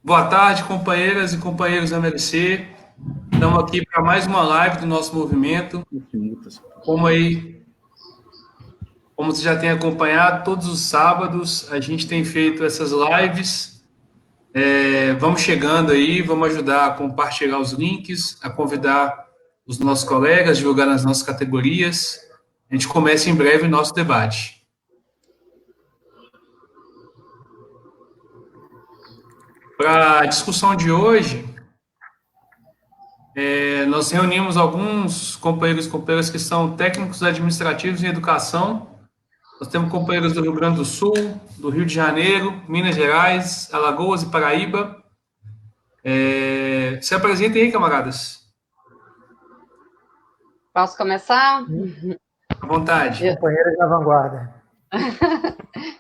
Boa tarde, companheiras e companheiros da MLC. Estamos aqui para mais uma live do nosso movimento. Como você já tem acompanhado, todos os sábados a gente tem feito essas lives. Vamos chegando aí, vamos ajudar a compartilhar os links, a convidar os nossos colegas, divulgar nas nossas categorias. A gente começa em breve o nosso debate. Para a discussão de hoje, nós reunimos alguns companheiros e companheiras que são técnicos administrativos em educação. Nós temos companheiros do Rio Grande do Sul, do Rio de Janeiro, Minas Gerais, Alagoas e Paraíba. Se apresentem aí, camaradas. Posso começar? À vontade. Companheiros da vanguarda.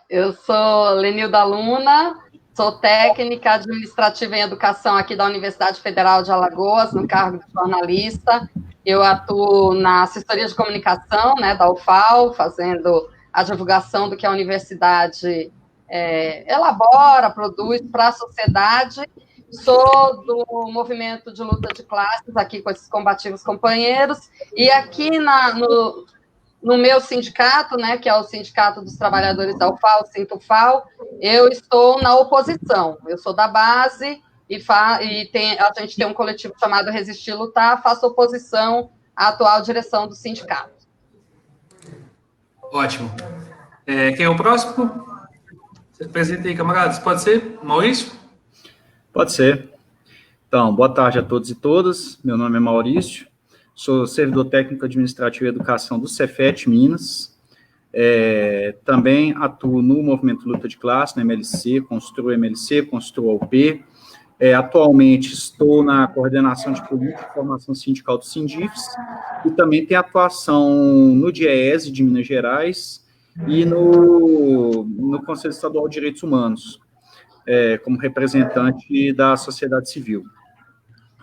Eu sou Lenilda Luna, sou técnica administrativa em educação aqui da Universidade Federal de Alagoas, no cargo de jornalista. Eu atuo na assessoria de comunicação, da UFAL, fazendo a divulgação do que a universidade elabora, produz para a sociedade. Sou do movimento de luta de classes, aqui com esses combativos companheiros, e aqui no meu sindicato, que é o Sindicato dos Trabalhadores da UFAL, Sintufal, eu estou na oposição. Eu sou da base e a gente tem um coletivo chamado Resistir e Lutar, faço oposição à atual direção do sindicato. Ótimo. Quem é o próximo? Se apresenta aí, camaradas. Pode ser? Maurício? Pode ser. Então, boa tarde a todos e todas. Meu nome é Maurício. Sou servidor técnico administrativo e educação do Cefet Minas. Também atuo no movimento Luta de Classe, na MLC, construo MLC, construo UP. Atualmente estou na coordenação de política e formação sindical do Sindifes e também tenho atuação no DIEESE de Minas Gerais e no Conselho Estadual de Direitos Humanos, como representante da sociedade civil.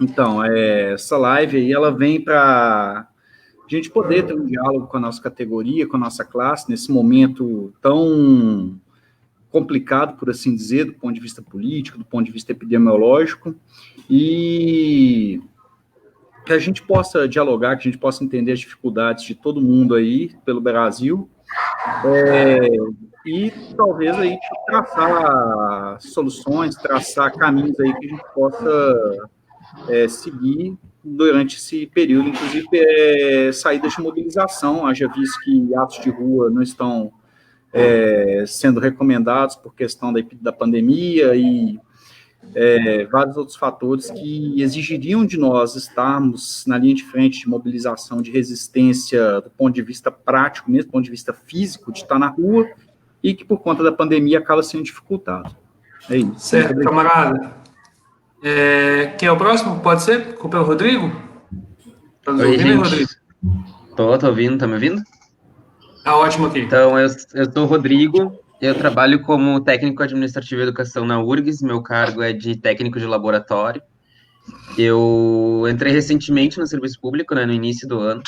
Então, essa live aí, ela vem para a gente poder ter um diálogo com a nossa categoria, com a nossa classe, nesse momento tão complicado, por assim dizer, do ponto de vista político, do ponto de vista epidemiológico, e que a gente possa dialogar, que a gente possa entender as dificuldades de todo mundo aí, pelo Brasil, e talvez aí traçar soluções, traçar caminhos aí que a gente possa seguir durante esse período, inclusive saídas de mobilização, haja visto que atos de rua não estão sendo recomendados por questão da pandemia e vários outros fatores que exigiriam de nós estarmos na linha de frente de mobilização, de resistência do ponto de vista prático, mesmo do ponto de vista físico, de estar na rua, e que por conta da pandemia acaba sendo dificultado. É isso. Certo, camarada. Quem é o próximo? Pode ser? Culpa é o Rodrigo? Tá nos ouvindo, gente. Rodrigo? Tô ouvindo, tá me ouvindo? Tá ótimo aqui. Então, eu sou o Rodrigo, eu trabalho como técnico administrativo e educação na URGS, meu cargo é de técnico de laboratório. Eu entrei recentemente no serviço público, no início do ano.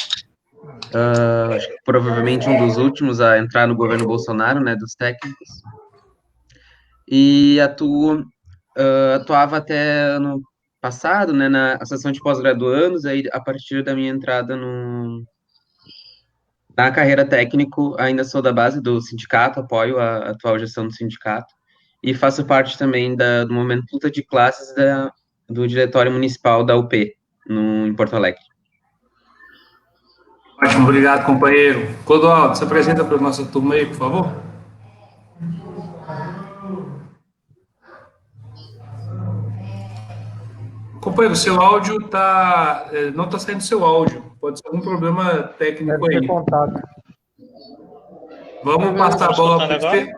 Acho que provavelmente um dos últimos a entrar no governo Bolsonaro, dos técnicos. E atuava até ano passado, na associação de pós-graduandos, aí a partir da minha entrada na carreira técnico, ainda sou da base do sindicato, apoio a atual gestão do sindicato, e faço parte também do movimento Luta de Classes do Diretório Municipal da UP, em Porto Alegre. Ótimo, obrigado, companheiro. Clodoaldo, se apresenta para a nossa turma aí, por favor. Companheiro, seu áudio não está saindo seu áudio. Pode ser algum problema técnico aí. Contato. Vamos passar a bola para você.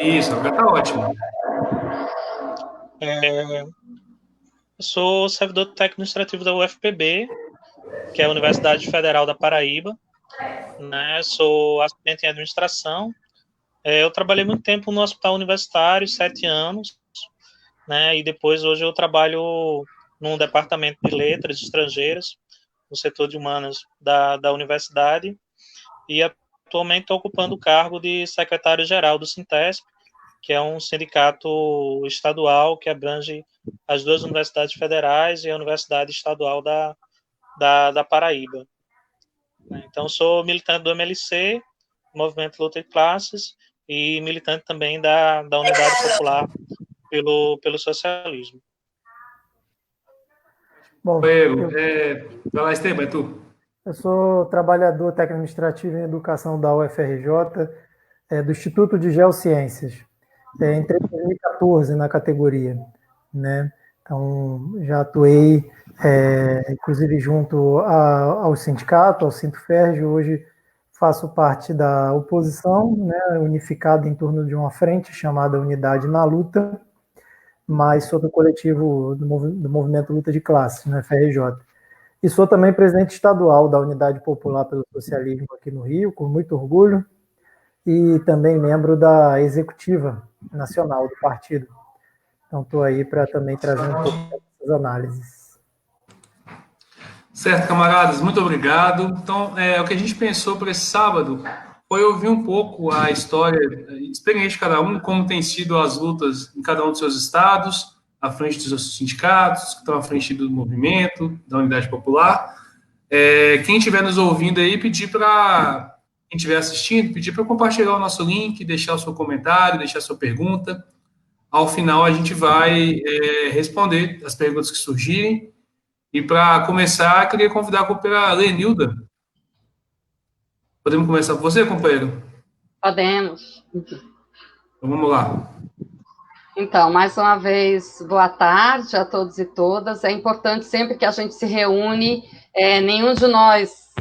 Isso, agora está ótimo. Eu sou servidor técnico administrativo da UFPB, que é a Universidade Federal da Paraíba. Sou assistente em administração. Eu trabalhei muito tempo no hospital universitário, 7 anos, e depois hoje eu trabalho num departamento de letras estrangeiras, no setor de humanas da universidade, e atualmente estou ocupando o cargo de secretário-geral do Sintesp, que é um sindicato estadual que abrange as duas universidades federais e a Universidade Estadual da Paraíba. Então, sou militante do MLC, Movimento Luta de Classes, e militante também da Unidade Popular pelo Socialismo. Bom, vai lá, Esteban, é tu. eu sou trabalhador técnico administrativo em educação da UFRJ, do Instituto de Geociências. Entrei em 2014 na categoria, né? Então, já atuei, inclusive, junto ao sindicato, ao Sintoferj. Hoje faço parte da oposição, né, unificada em torno de uma frente chamada Unidade na Luta, mas sou do coletivo do Movimento Luta de Classes, no FRJ. E sou também presidente estadual da Unidade Popular pelo Socialismo aqui no Rio, com muito orgulho, e também membro da executiva nacional do partido. Então, estou aí para também trazer um pouco dessas análises. Certo, camaradas, muito obrigado. Então, o que a gente pensou para esse sábado foi ouvir um pouco a história, a experiência de cada um, como tem sido as lutas em cada um dos seus estados, à frente dos seus sindicatos, que estão à frente do movimento, da Unidade Popular. Quem estiver nos ouvindo aí, pedir para quem estiver assistindo, pedir para compartilhar o nosso link, deixar o seu comentário, deixar a sua pergunta. Ao final, a gente vai responder as perguntas que surgirem. E para começar, queria convidar a companheira Lenilda. Podemos começar com você, companheiro? Podemos. Então, vamos lá. Então, mais uma vez, boa tarde a todos e todas. É importante sempre que a gente se reúne, nenhum de nós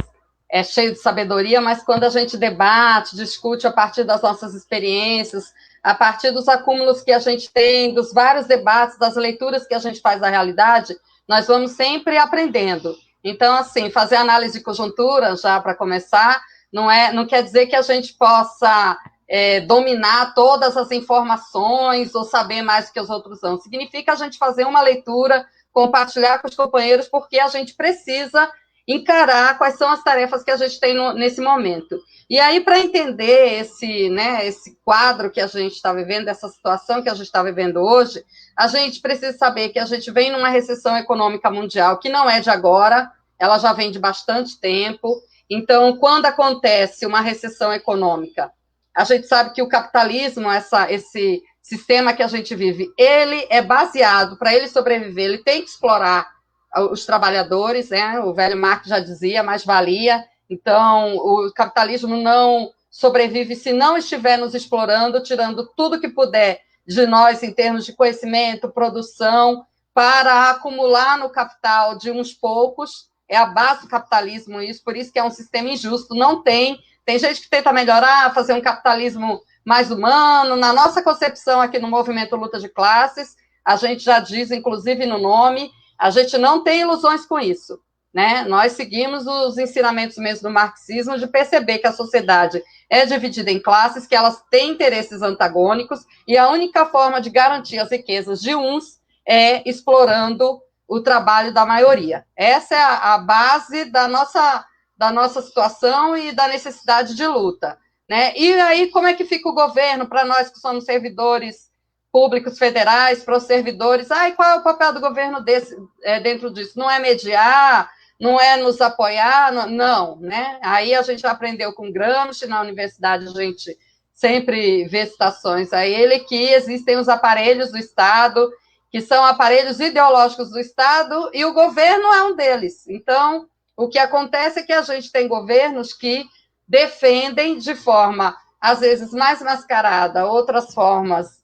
é cheio de sabedoria, mas quando a gente debate, discute a partir das nossas experiências, a partir dos acúmulos que a gente tem, dos vários debates, das leituras que a gente faz da realidade, nós vamos sempre aprendendo. Então, assim, fazer análise de conjuntura, já para começar, não quer dizer que a gente possa dominar todas as informações ou saber mais do que os outros não. Significa a gente fazer uma leitura, compartilhar com os companheiros, porque a gente precisa encarar quais são as tarefas que a gente tem nesse momento. E aí, para entender esse quadro que a gente está vivendo, essa situação que a gente está vivendo hoje, a gente precisa saber que a gente vem numa recessão econômica mundial, que não é de agora, ela já vem de bastante tempo. Então, quando acontece uma recessão econômica, a gente sabe que o capitalismo, esse sistema que a gente vive, ele é baseado, para ele sobreviver, ele tem que explorar os trabalhadores, né? O velho Marx já dizia, mais-valia. Então, o capitalismo não sobrevive se não estiver nos explorando, tirando tudo que puder de nós em termos de conhecimento, produção, para acumular no capital de uns poucos. É a base do capitalismo isso, por isso que é um sistema injusto. Não tem gente que tenta melhorar, fazer um capitalismo mais humano. Na nossa concepção aqui no Movimento Luta de Classes, a gente já diz, inclusive no nome, a gente não tem ilusões com isso, né? Nós seguimos os ensinamentos mesmo do marxismo, de perceber que a sociedade é dividida em classes, que elas têm interesses antagônicos, e a única forma de garantir as riquezas de uns é explorando o trabalho da maioria. Essa é a base da nossa situação e da necessidade de luta, né? E aí, como é que fica o governo para nós que somos servidores públicos federais, para os servidores? E qual é o papel do governo dentro disso? Não é mediar, não é nos apoiar, não, né? Aí a gente aprendeu com Gramsci, na universidade a gente sempre vê citações a ele, que existem os aparelhos do Estado, que são aparelhos ideológicos do Estado, e o governo é um deles. Então, o que acontece é que a gente tem governos que defendem de forma, às vezes, mais mascarada, outras formas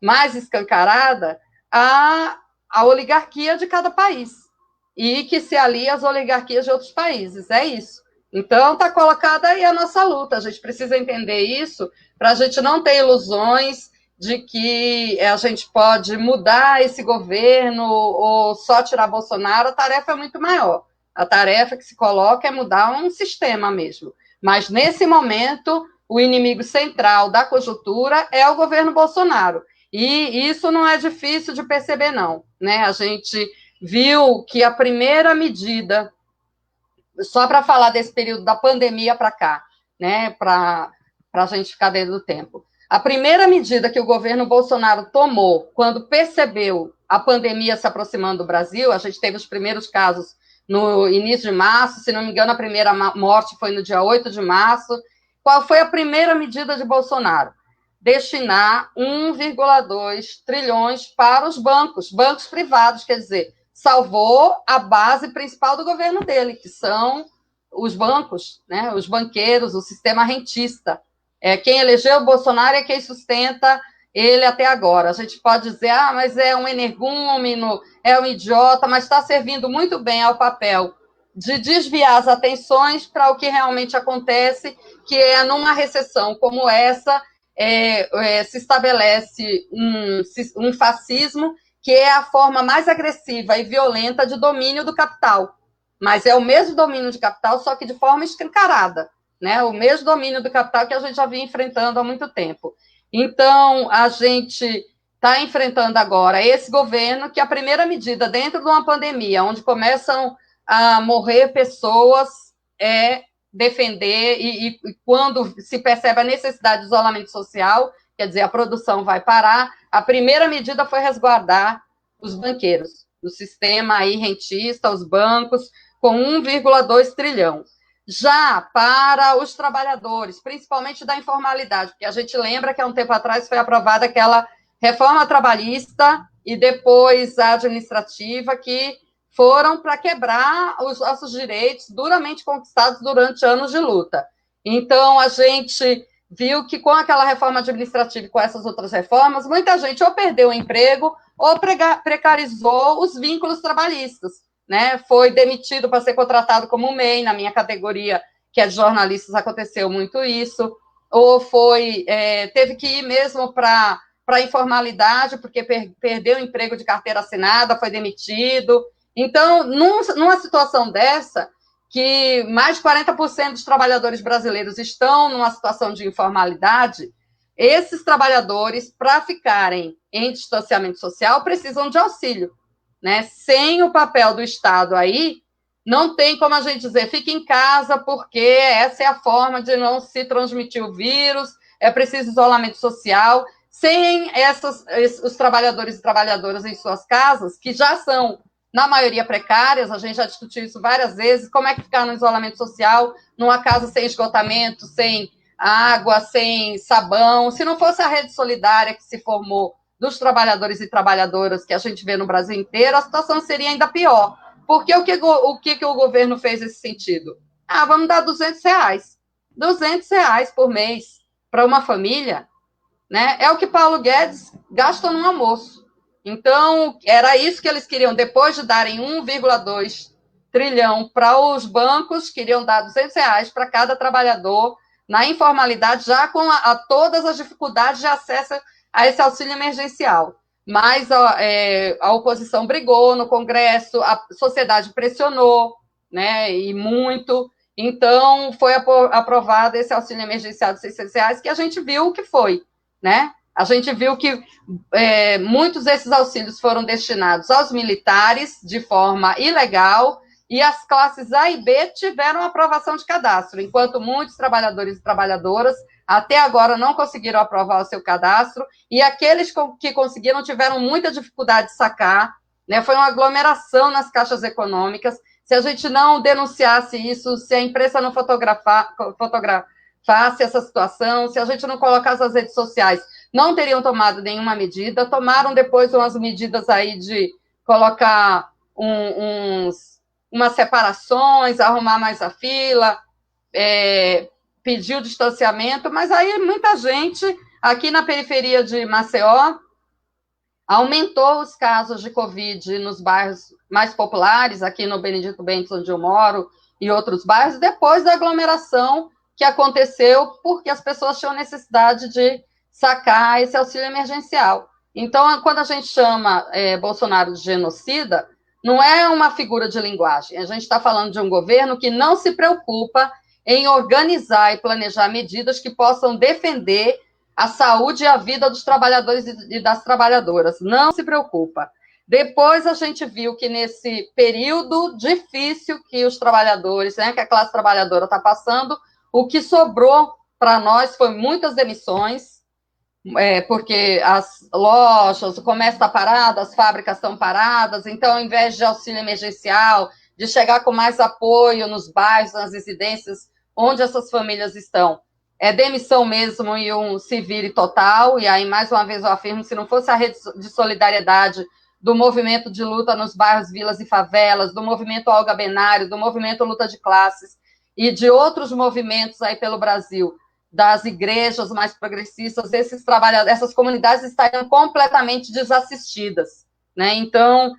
mais escancarada, a oligarquia de cada país, e que se alia às oligarquias de outros países. É isso. Então, está colocada aí a nossa luta. A gente precisa entender isso para a gente não ter ilusões de que a gente pode mudar esse governo ou só tirar Bolsonaro. A tarefa é muito maior. A tarefa que se coloca é mudar um sistema mesmo. Mas, nesse momento, o inimigo central da conjuntura é o governo Bolsonaro. E isso não é difícil de perceber, não, né? A gente viu que a primeira medida, só para falar desse período da pandemia para cá, né? Para a gente ficar dentro do tempo. A primeira medida que o governo Bolsonaro tomou quando percebeu a pandemia se aproximando do Brasil, a gente teve os primeiros casos no início de março, se não me engano, a primeira morte foi no dia 8 de março. Qual foi a primeira medida de Bolsonaro? Destinar 1,2 trilhões para os bancos privados, quer dizer, salvou a base principal do governo dele, que são os bancos, né, os banqueiros, o sistema rentista. Quem elegeu o Bolsonaro é quem sustenta ele até agora. A gente pode dizer, mas é um energúmeno, é um idiota, mas está servindo muito bem ao papel de desviar as atenções para o que realmente acontece, que é numa recessão como essa, se estabelece um fascismo, que é a forma mais agressiva e violenta de domínio do capital. Mas é o mesmo domínio de capital, só que de forma escancarada, né? O mesmo domínio do capital que a gente já vinha enfrentando há muito tempo. Então, a gente está enfrentando agora esse governo que a primeira medida dentro de uma pandemia, onde começam a morrer pessoas, é defender, e quando se percebe a necessidade de isolamento social, quer dizer, a produção vai parar, a primeira medida foi resguardar os banqueiros, o sistema aí rentista, os bancos, com 1,2 trilhão. Já para os trabalhadores, principalmente da informalidade, porque a gente lembra que há um tempo atrás foi aprovada aquela reforma trabalhista e depois a administrativa, que foram para quebrar os nossos direitos duramente conquistados durante anos de luta. Então, a gente viu que com aquela reforma administrativa e com essas outras reformas, muita gente ou perdeu o emprego ou precarizou os vínculos trabalhistas, né? Foi demitido para ser contratado como MEI, na minha categoria, que é de jornalistas, aconteceu muito isso, ou teve que ir mesmo para a informalidade, porque perdeu o emprego de carteira assinada, foi demitido. Então, numa situação dessa, que mais de 40% dos trabalhadores brasileiros estão numa situação de informalidade, esses trabalhadores, para ficarem em distanciamento social, precisam de auxílio, né? Sem o papel do Estado aí, não tem como a gente dizer, fique em casa, porque essa é a forma de não se transmitir o vírus, é preciso isolamento social. Sem os trabalhadores e trabalhadoras em suas casas, que já são, na maioria, precárias, a gente já discutiu isso várias vezes, como é que ficar no isolamento social, numa casa sem esgotamento, sem água, sem sabão. Se não fosse a rede solidária que se formou dos trabalhadores e trabalhadoras que a gente vê no Brasil inteiro, a situação seria ainda pior. Porque o que o governo fez nesse sentido? Vamos dar R$200. R$200 por mês para uma família, né? É o que Paulo Guedes gasta num almoço. Então, era isso que eles queriam. Depois de darem 1,2 trilhão para os bancos, queriam dar R$200 para cada trabalhador na informalidade, já com todas as dificuldades de acesso a esse auxílio emergencial. Mas a oposição brigou no Congresso, a sociedade pressionou, né, e muito. Então, foi aprovado esse auxílio emergencial de R$600, que a gente viu o que foi, né? A gente viu que muitos desses auxílios foram destinados aos militares de forma ilegal, e as classes A e B tiveram aprovação de cadastro, enquanto muitos trabalhadores e trabalhadoras até agora não conseguiram aprovar o seu cadastro, e aqueles que conseguiram tiveram muita dificuldade de sacar, né? Foi uma aglomeração nas caixas econômicas. Se a gente não denunciasse isso, se a imprensa não fotografasse essa situação, se a gente não colocasse nas redes sociais, não teriam tomado nenhuma medida. Tomaram depois umas medidas aí de colocar umas separações, arrumar mais a fila, pedir o distanciamento, mas aí muita gente, aqui na periferia de Maceió, aumentou os casos de Covid nos bairros mais populares, aqui no Benedito Bentes, onde eu moro, e outros bairros, depois da aglomeração que aconteceu, porque as pessoas tinham necessidade de sacar esse auxílio emergencial. Então, quando a gente chama Bolsonaro de genocida, não é uma figura de linguagem. A gente está falando de um governo que não se preocupa em organizar e planejar medidas que possam defender a saúde e a vida dos trabalhadores e das trabalhadoras. Não se preocupa. Depois a gente viu que nesse período difícil que os trabalhadores, né, que a classe trabalhadora está passando, o que sobrou para nós foi muitas demissões, porque as lojas, o comércio está parado, as fábricas estão paradas, então, ao invés de auxílio emergencial, de chegar com mais apoio nos bairros, nas residências, onde essas famílias estão, é demissão mesmo e um se vire total, e aí, mais uma vez, eu afirmo, se não fosse a rede de solidariedade do movimento de luta nos bairros, vilas e favelas, do movimento Olga Benário, do movimento Luta de Classes, e de outros movimentos aí pelo Brasil, das igrejas mais progressistas, esses trabalhadores, essas comunidades estariam completamente desassistidas, né? Então,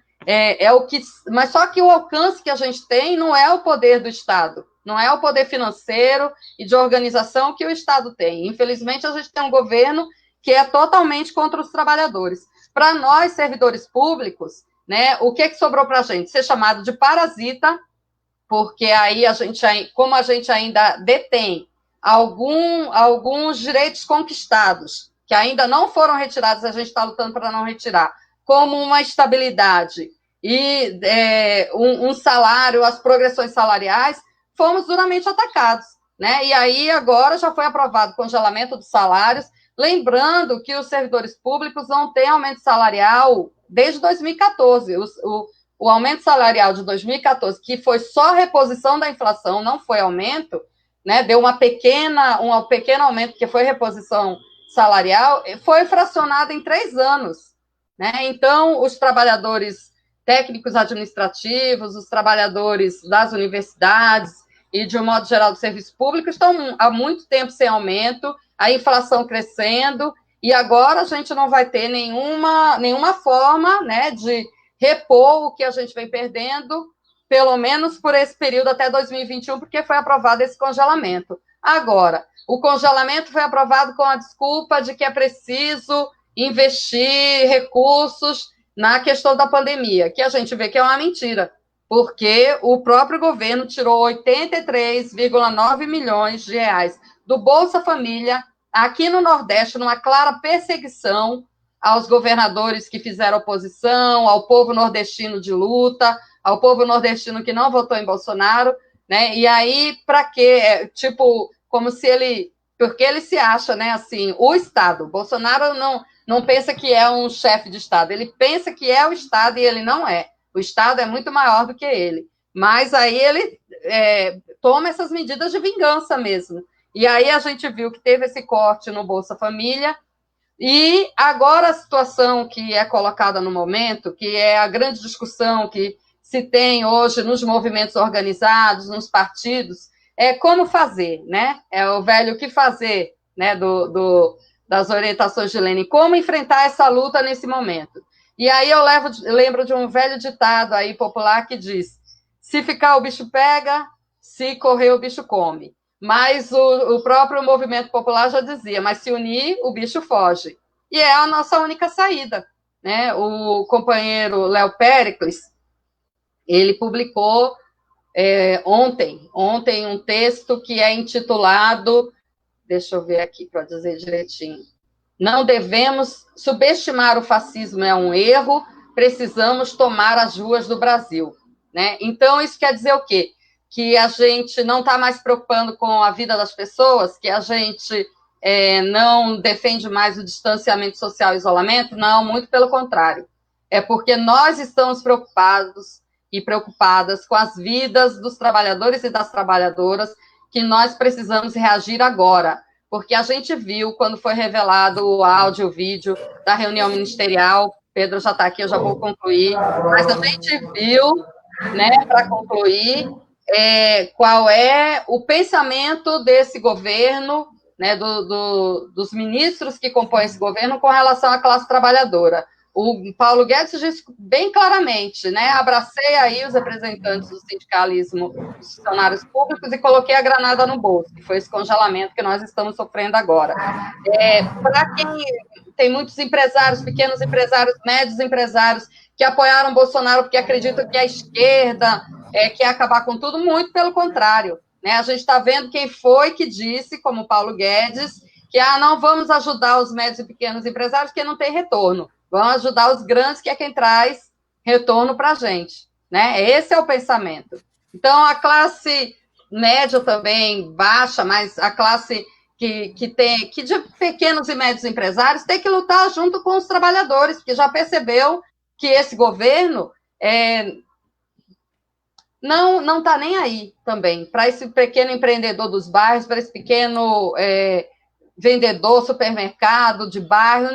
mas só que o alcance que a gente tem não é o poder do Estado, não é o poder financeiro e de organização que o Estado tem. Infelizmente, a gente tem um governo que é totalmente contra os trabalhadores. Para nós, servidores públicos, né, o que sobrou para a gente? Ser chamado de parasita, porque aí como a gente ainda detém alguns direitos conquistados, que ainda não foram retirados, a gente está lutando para não retirar, como uma estabilidade e um salário, as progressões salariais, fomos duramente atacados, né? E aí agora já foi aprovado o congelamento dos salários, lembrando que os servidores públicos não têm aumento salarial desde 2014. O aumento salarial de 2014, que foi só reposição da inflação, não foi aumento, né? Deu um pequeno aumento, que foi reposição salarial, foi fracionado em 3 anos, né? Então, os trabalhadores técnicos administrativos, os trabalhadores das universidades e, de um modo geral, do serviço público, estão há muito tempo sem aumento, a inflação crescendo, e agora a gente não vai ter nenhuma forma, né, de repor o que a gente vem perdendo, pelo menos por esse período até 2021, porque foi aprovado esse congelamento. Agora, o congelamento foi aprovado com a desculpa de que é preciso investir recursos na questão da pandemia, que a gente vê que é uma mentira, porque o próprio governo tirou 83,9 milhões de reais do Bolsa Família, aqui no Nordeste, numa clara perseguição aos governadores que fizeram oposição, ao povo nordestino de luta, ao povo nordestino que não votou em Bolsonaro, né? E aí, para quê? Como se porque ele se acha, né, assim, o Estado. Bolsonaro não pensa que é um chefe de Estado, ele pensa que é o Estado e ele não é. O Estado é muito maior do que ele. Mas aí ele toma essas medidas de vingança mesmo. E aí a gente viu que teve esse corte no Bolsa Família, e agora a situação que é colocada no momento, que é a grande discussão que se tem hoje nos movimentos organizados, nos partidos, é como fazer, né? É o velho que fazer, né, das orientações de Lenin, como enfrentar essa luta nesse momento. E aí eu lembro de um velho ditado aí popular que diz: se ficar o bicho pega, se correr o bicho come. Mas o próprio movimento popular já dizia, mas se unir, o bicho foge. E é a nossa única saída, né? O companheiro Léo Péricles, ele publicou ontem um texto que é intitulado, deixa eu ver aqui para dizer direitinho, não devemos subestimar o fascismo, é um erro, precisamos tomar as ruas do Brasil, né? Então, isso quer dizer o quê? Que a gente não está mais preocupando com a vida das pessoas, que a gente não defende mais o distanciamento social e isolamento? Não, muito pelo contrário. É porque nós estamos preocupados e preocupadas com as vidas dos trabalhadores e das trabalhadoras, que nós precisamos reagir agora. Porque a gente viu, quando foi revelado o áudio, o vídeo da reunião ministerial, Pedro já está aqui, eu já vou concluir, mas a gente viu, né, para concluir, qual é o pensamento desse governo, né, dos ministros que compõem esse governo com relação à classe trabalhadora. O Paulo Guedes disse bem claramente, né, abracei aí os representantes do sindicalismo dos funcionários públicos e coloquei a granada no bolso, que foi esse congelamento que nós estamos sofrendo agora. Para quem tem muitos empresários, pequenos empresários, médios empresários, que apoiaram Bolsonaro porque acreditam que a esquerda quer acabar com tudo, muito pelo contrário, né? A gente está vendo quem foi que disse, como Paulo Guedes, que não vamos ajudar os médios e pequenos empresários porque não tem retorno, vamos ajudar os grandes, que é quem traz retorno para a gente, né? Esse é o pensamento. Então, a classe média também baixa, mas a classe de pequenos e médios empresários, tem que lutar junto com os trabalhadores, porque já percebeu que esse governo não está nem aí também para esse pequeno empreendedor dos bairros, para esse pequeno vendedor, supermercado de bairro.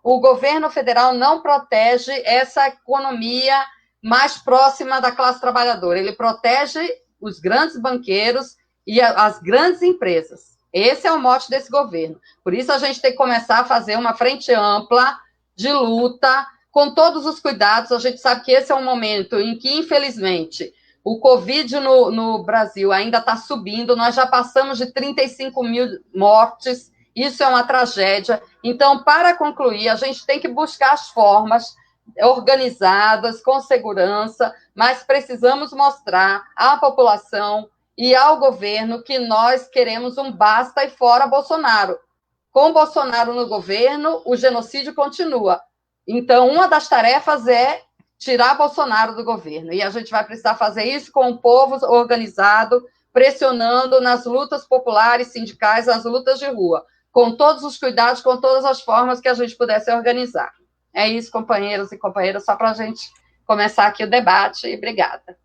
O governo federal não protege essa economia mais próxima da classe trabalhadora. Ele protege os grandes banqueiros e as grandes empresas. Esse é o mote desse governo. Por isso, a gente tem que começar a fazer uma frente ampla de luta, com todos os cuidados. A gente sabe que esse é um momento em que, infelizmente, o Covid no Brasil ainda está subindo. Nós já passamos de 35 mil mortes. Isso é uma tragédia. Então, para concluir, a gente tem que buscar as formas organizadas, com segurança, mas precisamos mostrar à população e ao governo que nós queremos um basta e fora Bolsonaro. Com Bolsonaro no governo, o genocídio continua. Então, uma das tarefas é tirar Bolsonaro do governo. E a gente vai precisar fazer isso com o povo organizado, pressionando nas lutas populares, sindicais, nas lutas de rua, com todos os cuidados, com todas as formas que a gente pudesse organizar. É isso, companheiros e companheiras, só para a gente começar aqui o debate. E obrigada.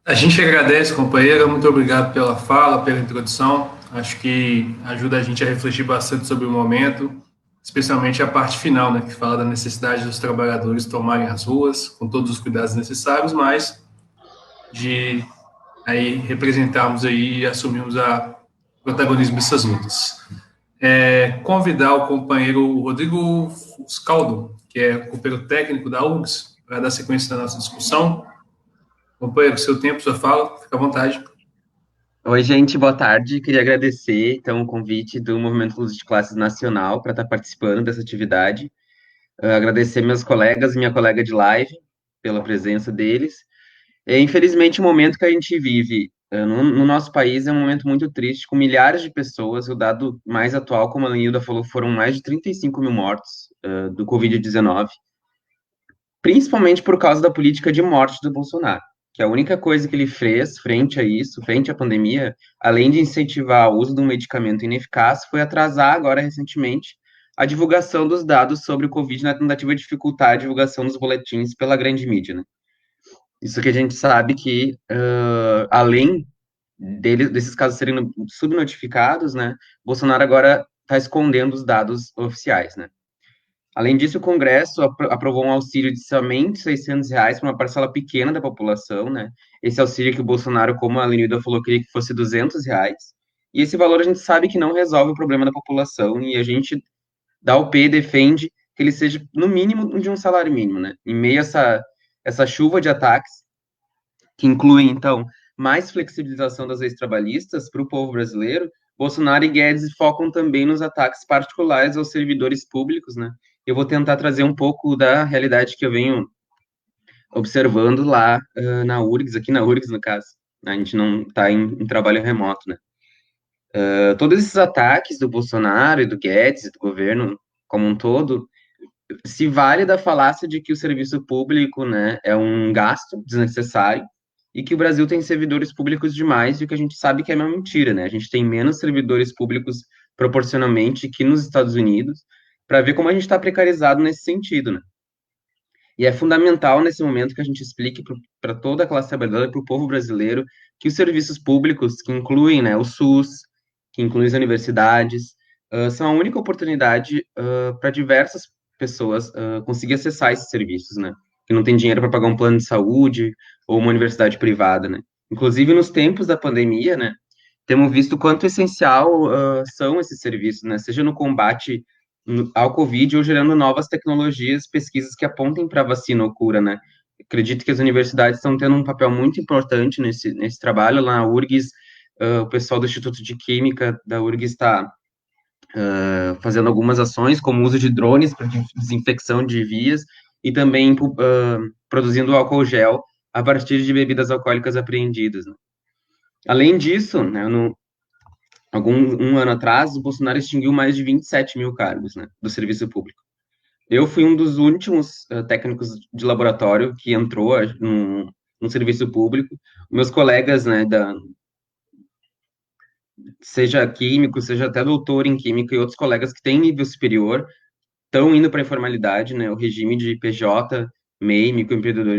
A gente agradece, companheira, muito obrigado pela fala, pela introdução. Acho que ajuda a gente a refletir bastante sobre o momento, especialmente a parte final, né, que fala da necessidade dos trabalhadores tomarem as ruas, com todos os cuidados necessários, mas de aí representarmos aí e assumirmos o protagonismo dessas lutas. Convidar o companheiro Rodrigo Fuscaldo, que é companheiro técnico da URGS, para dar sequência na nossa discussão. Companheiro, seu tempo, sua fala, fica à vontade. Oi, gente, boa tarde. Queria agradecer, então, o convite do Movimento Luz de Classes Nacional para estar participando dessa atividade. Agradecer meus colegas e minha colega de live pela presença deles. Infelizmente, o momento que a gente vive no nosso país é um momento muito triste, com milhares de pessoas. O dado mais atual, como a Lenilda falou, foram mais de 35 mil mortos do Covid-19, principalmente por causa da política de morte do Bolsonaro, que a única coisa que ele fez frente a isso, frente à pandemia, além de incentivar o uso de um medicamento ineficaz, foi atrasar agora, recentemente, a divulgação dos dados sobre o Covid na tentativa de dificultar a divulgação dos boletins pela grande mídia, né? Isso que a gente sabe que, além desses casos serem subnotificados, né, Bolsonaro agora está escondendo os dados oficiais, né? Além disso, o Congresso aprovou um auxílio de somente R$600 para uma parcela pequena da população, né? Esse auxílio que o Bolsonaro, como a Lenilda falou, queria que fosse R$200. E esse valor a gente sabe que não resolve o problema da população, e a gente, da UP, defende que ele seja, no mínimo, de um salário mínimo, né? Em meio a essa chuva de ataques, que incluem, então, mais flexibilização das leis trabalhistas para o povo brasileiro, Bolsonaro e Guedes focam também nos ataques particulares aos servidores públicos, né? Eu vou tentar trazer um pouco da realidade que eu venho observando lá na URGS, aqui na URGS, no caso. A gente não está em trabalho remoto, né? Todos esses ataques do Bolsonaro e do Guedes, do governo como um todo, se vale da falácia de que o serviço público, né, é um gasto desnecessário e que o Brasil tem servidores públicos demais, e o que a gente sabe que é uma mentira, né? A gente tem menos servidores públicos proporcionalmente que nos Estados Unidos, para ver como a gente está precarizado nesse sentido, né? E é fundamental nesse momento que a gente explique para toda a classe trabalhadora, para o povo brasileiro, que os serviços públicos, que incluem, né, o SUS, que incluem as universidades, são a única oportunidade para diversas pessoas conseguir acessar esses serviços, né? Que não tem dinheiro para pagar um plano de saúde ou uma universidade privada, né? Inclusive, nos tempos da pandemia, né, temos visto quanto essencial são esses serviços, né? Seja no combate ao Covid ou gerando novas tecnologias, pesquisas que apontem para vacina ou cura, né? Acredito que as universidades estão tendo um papel muito importante nesse trabalho. Lá na URGS, o pessoal do Instituto de Química da URGS está fazendo algumas ações, como o uso de drones para desinfecção de vias e também produzindo álcool gel a partir de bebidas alcoólicas apreendidas, né? Além disso, né, um ano atrás, o Bolsonaro extinguiu mais de 27 mil cargos, né, do serviço público. Eu fui um dos últimos técnicos de laboratório que entrou no serviço público. Meus colegas, né, seja químico, seja até doutor em química e outros colegas que têm nível superior, estão indo para a informalidade, né? O regime de PJ, MEI, microempreendedor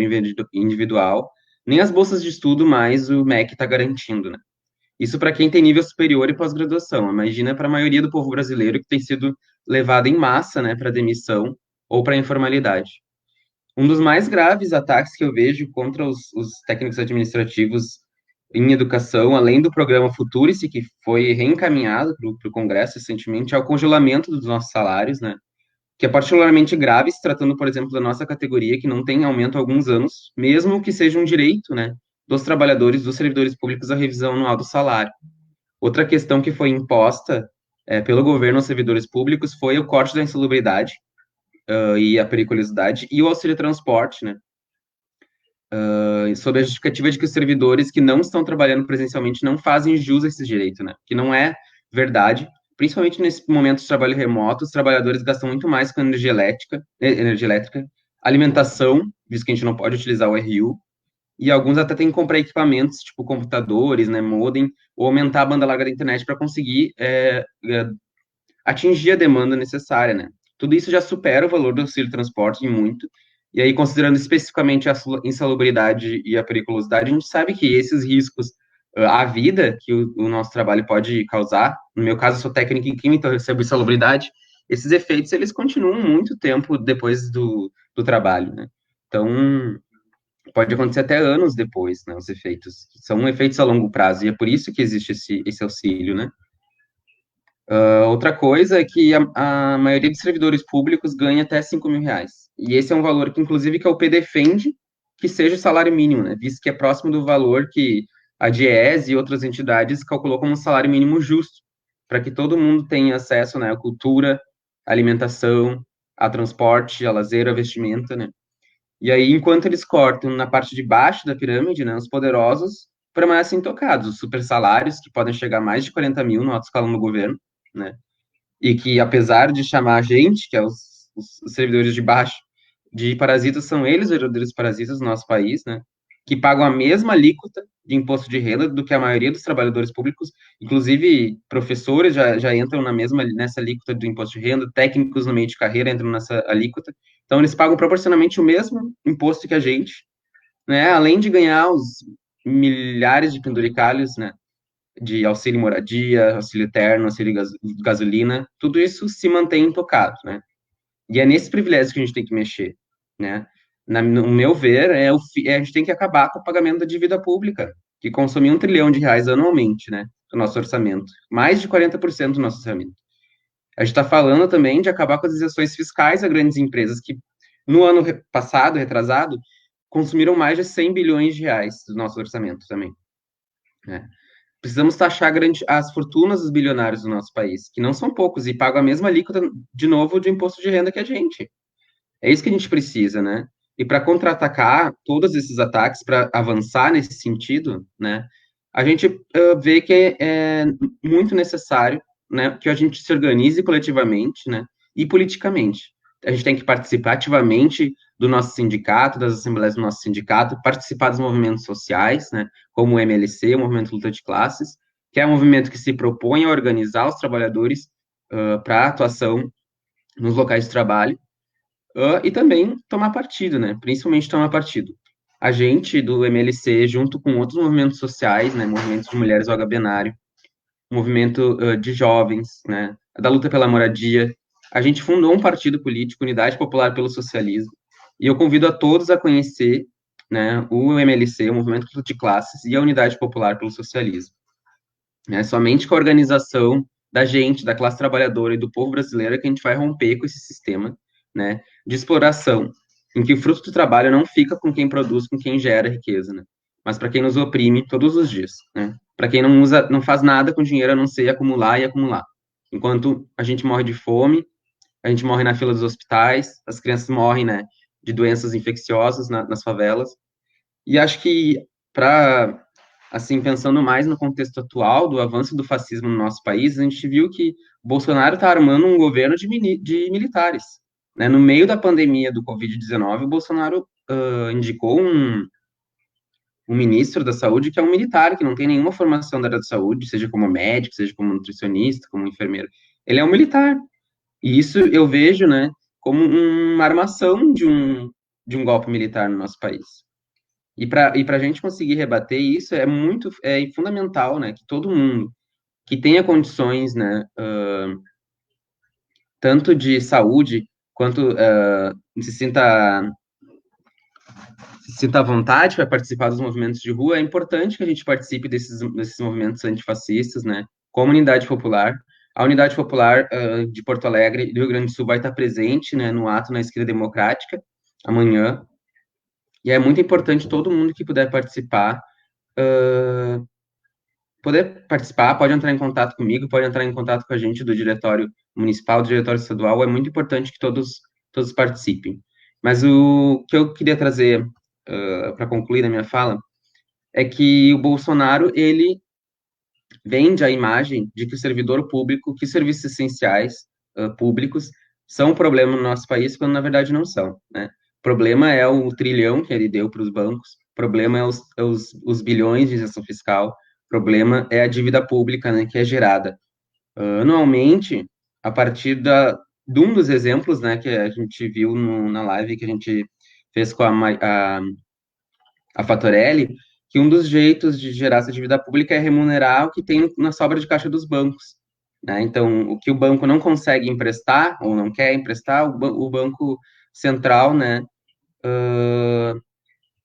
individual, nem as bolsas de estudo mais o MEC está garantindo, né? Isso para quem tem nível superior e pós-graduação. Imagina para a maioria do povo brasileiro que tem sido levado em massa, né, para demissão ou para a informalidade. Um dos mais graves ataques que eu vejo contra os técnicos administrativos em educação, além do programa Futurice, que foi reencaminhado para o Congresso recentemente, é o congelamento dos nossos salários, né? Que é particularmente grave se tratando, por exemplo, da nossa categoria, que não tem aumento há alguns anos, mesmo que seja um direito, né, dos trabalhadores, dos servidores públicos, a revisão anual do salário. Outra questão que foi imposta pelo governo aos servidores públicos foi o corte da insalubridade e a periculosidade e o auxílio transporte, né, sob a justificativa de que os servidores que não estão trabalhando presencialmente não fazem jus a esse direito, né, que não é verdade. Principalmente nesse momento de trabalho remoto, os trabalhadores gastam muito mais com energia elétrica, alimentação, visto que a gente não pode utilizar o RU, e alguns até têm que comprar equipamentos, tipo computadores, né, modem, ou aumentar a banda larga da internet para conseguir atingir a demanda necessária, né. Tudo isso já supera o valor do auxílio transporte em muito, e aí, considerando especificamente a insalubridade e a periculosidade, a gente sabe que esses riscos à vida que o nosso trabalho pode causar, no meu caso, eu sou técnico em química, então eu recebo insalubridade, esses efeitos, eles continuam muito tempo depois do trabalho, né. Então, pode acontecer até anos depois, né, os efeitos. São efeitos a longo prazo, e é por isso que existe esse auxílio, né. Outra coisa é que a maioria dos servidores públicos ganha até 5 mil reais. E esse é um valor que, inclusive, que a UP defende que seja o salário mínimo, né? Visto que é próximo do valor que a DIEESE e outras entidades calculou como um salário mínimo justo, para que todo mundo tenha acesso, né, à cultura, à alimentação, a transporte, a lazer, a vestimenta, né? E aí, enquanto eles cortam na parte de baixo da pirâmide, né, os poderosos permanecem intocados. Os super salários, que podem chegar a mais de 40 mil no alto escalão do governo, né? E que, apesar de chamar a gente, que é os servidores de baixo, de parasitas, são eles os verdadeiros parasitas do nosso país, né? Que pagam a mesma alíquota de imposto de renda do que a maioria dos trabalhadores públicos, inclusive professores já entram nessa alíquota do imposto de renda, técnicos no meio de carreira entram nessa alíquota, então eles pagam proporcionalmente o mesmo imposto que a gente, né? Além de ganhar os milhares de penduricalhos, né, de auxílio moradia, auxílio eterno, auxílio gasolina, tudo isso se mantém intocado, né? E é nesse privilégio que a gente tem que mexer, né? No meu ver, a gente tem que acabar com o pagamento da dívida pública, que consome R$ 1 trilhão anualmente, né, do nosso orçamento, mais de 40% do nosso orçamento. A gente está falando também de acabar com as isenções fiscais a grandes empresas que, no ano passado, retrasado, consumiram mais de 100 bilhões de reais do nosso orçamento também, né? Precisamos taxar as fortunas dos bilionários do nosso país, que não são poucos, e pagam a mesma alíquota, de novo, de imposto de renda que a gente. É isso que a gente precisa, né? E para contra-atacar todos esses ataques, para avançar nesse sentido, né, a gente vê que é muito necessário, né, que a gente se organize coletivamente, né, e politicamente. A gente tem que participar ativamente do nosso sindicato, das assembleias do nosso sindicato, participar dos movimentos sociais, né, como o MLC, o Movimento Luta de Classes, que é um movimento que se propõe a organizar os trabalhadores para atuação nos locais de trabalho, e também tomar partido, né, principalmente tomar partido. A gente, do MLC, junto com outros movimentos sociais, né, movimentos de mulheres OAB binário, movimento de jovens, né, da luta pela moradia, a gente fundou um partido político, Unidade Popular pelo Socialismo, e eu convido a todos a conhecer, né, o MLC, o Movimento de Classes, e a Unidade Popular pelo Socialismo. Somente com a organização da gente, da classe trabalhadora e do povo brasileiro, é que a gente vai romper com esse sistema, né, de exploração, em que o fruto do trabalho não fica com quem produz, com quem gera riqueza, né, mas para quem nos oprime todos os dias, né, para quem não faz nada com dinheiro a não ser acumular e acumular. Enquanto a gente morre de fome, a gente morre na fila dos hospitais, as crianças morrem, né, de doenças infecciosas nas favelas. E acho que, assim, pensando mais no contexto atual do avanço do fascismo no nosso país, a gente viu que Bolsonaro está armando um governo de militares, né? No meio da pandemia do Covid-19, o Bolsonaro indicou um ministro da saúde que é um militar, que não tem nenhuma formação da área da saúde, seja como médico, seja como nutricionista, como enfermeiro. Ele é um militar. E isso eu vejo, né, como uma armação de um golpe militar no nosso país. E para a gente conseguir rebater isso é fundamental, né, que todo mundo que tenha condições, né, tanto de saúde quanto se sinta à vontade para participar dos movimentos de rua, é importante que a gente participe desses movimentos antifascistas, né, como Unidade Popular. A Unidade Popular de Porto Alegre e do Rio Grande do Sul vai estar presente, né, no ato na Esquerda Democrática, amanhã, e é muito importante todo mundo que puder participar, pode entrar em contato comigo, pode entrar em contato com a gente do Diretório Municipal, do Diretório Estadual, é muito importante que todos participem. Mas o que eu queria trazer para concluir a minha fala é que o Bolsonaro, ele vende a imagem de que o servidor público, que os serviços essenciais públicos são um problema no nosso país, quando na verdade não são, né? O problema é o trilhão que ele deu para os bancos, o problema é os bilhões de isenção fiscal, o problema é a dívida pública, né, que é gerada anualmente a partir de um dos exemplos, né, que a gente viu na live que a gente fez com a Fatorelli, que um dos jeitos de gerar essa dívida pública é remunerar o que tem na sobra de caixa dos bancos, né? Então, o que o banco não consegue emprestar, ou não quer emprestar, o Banco Central, né,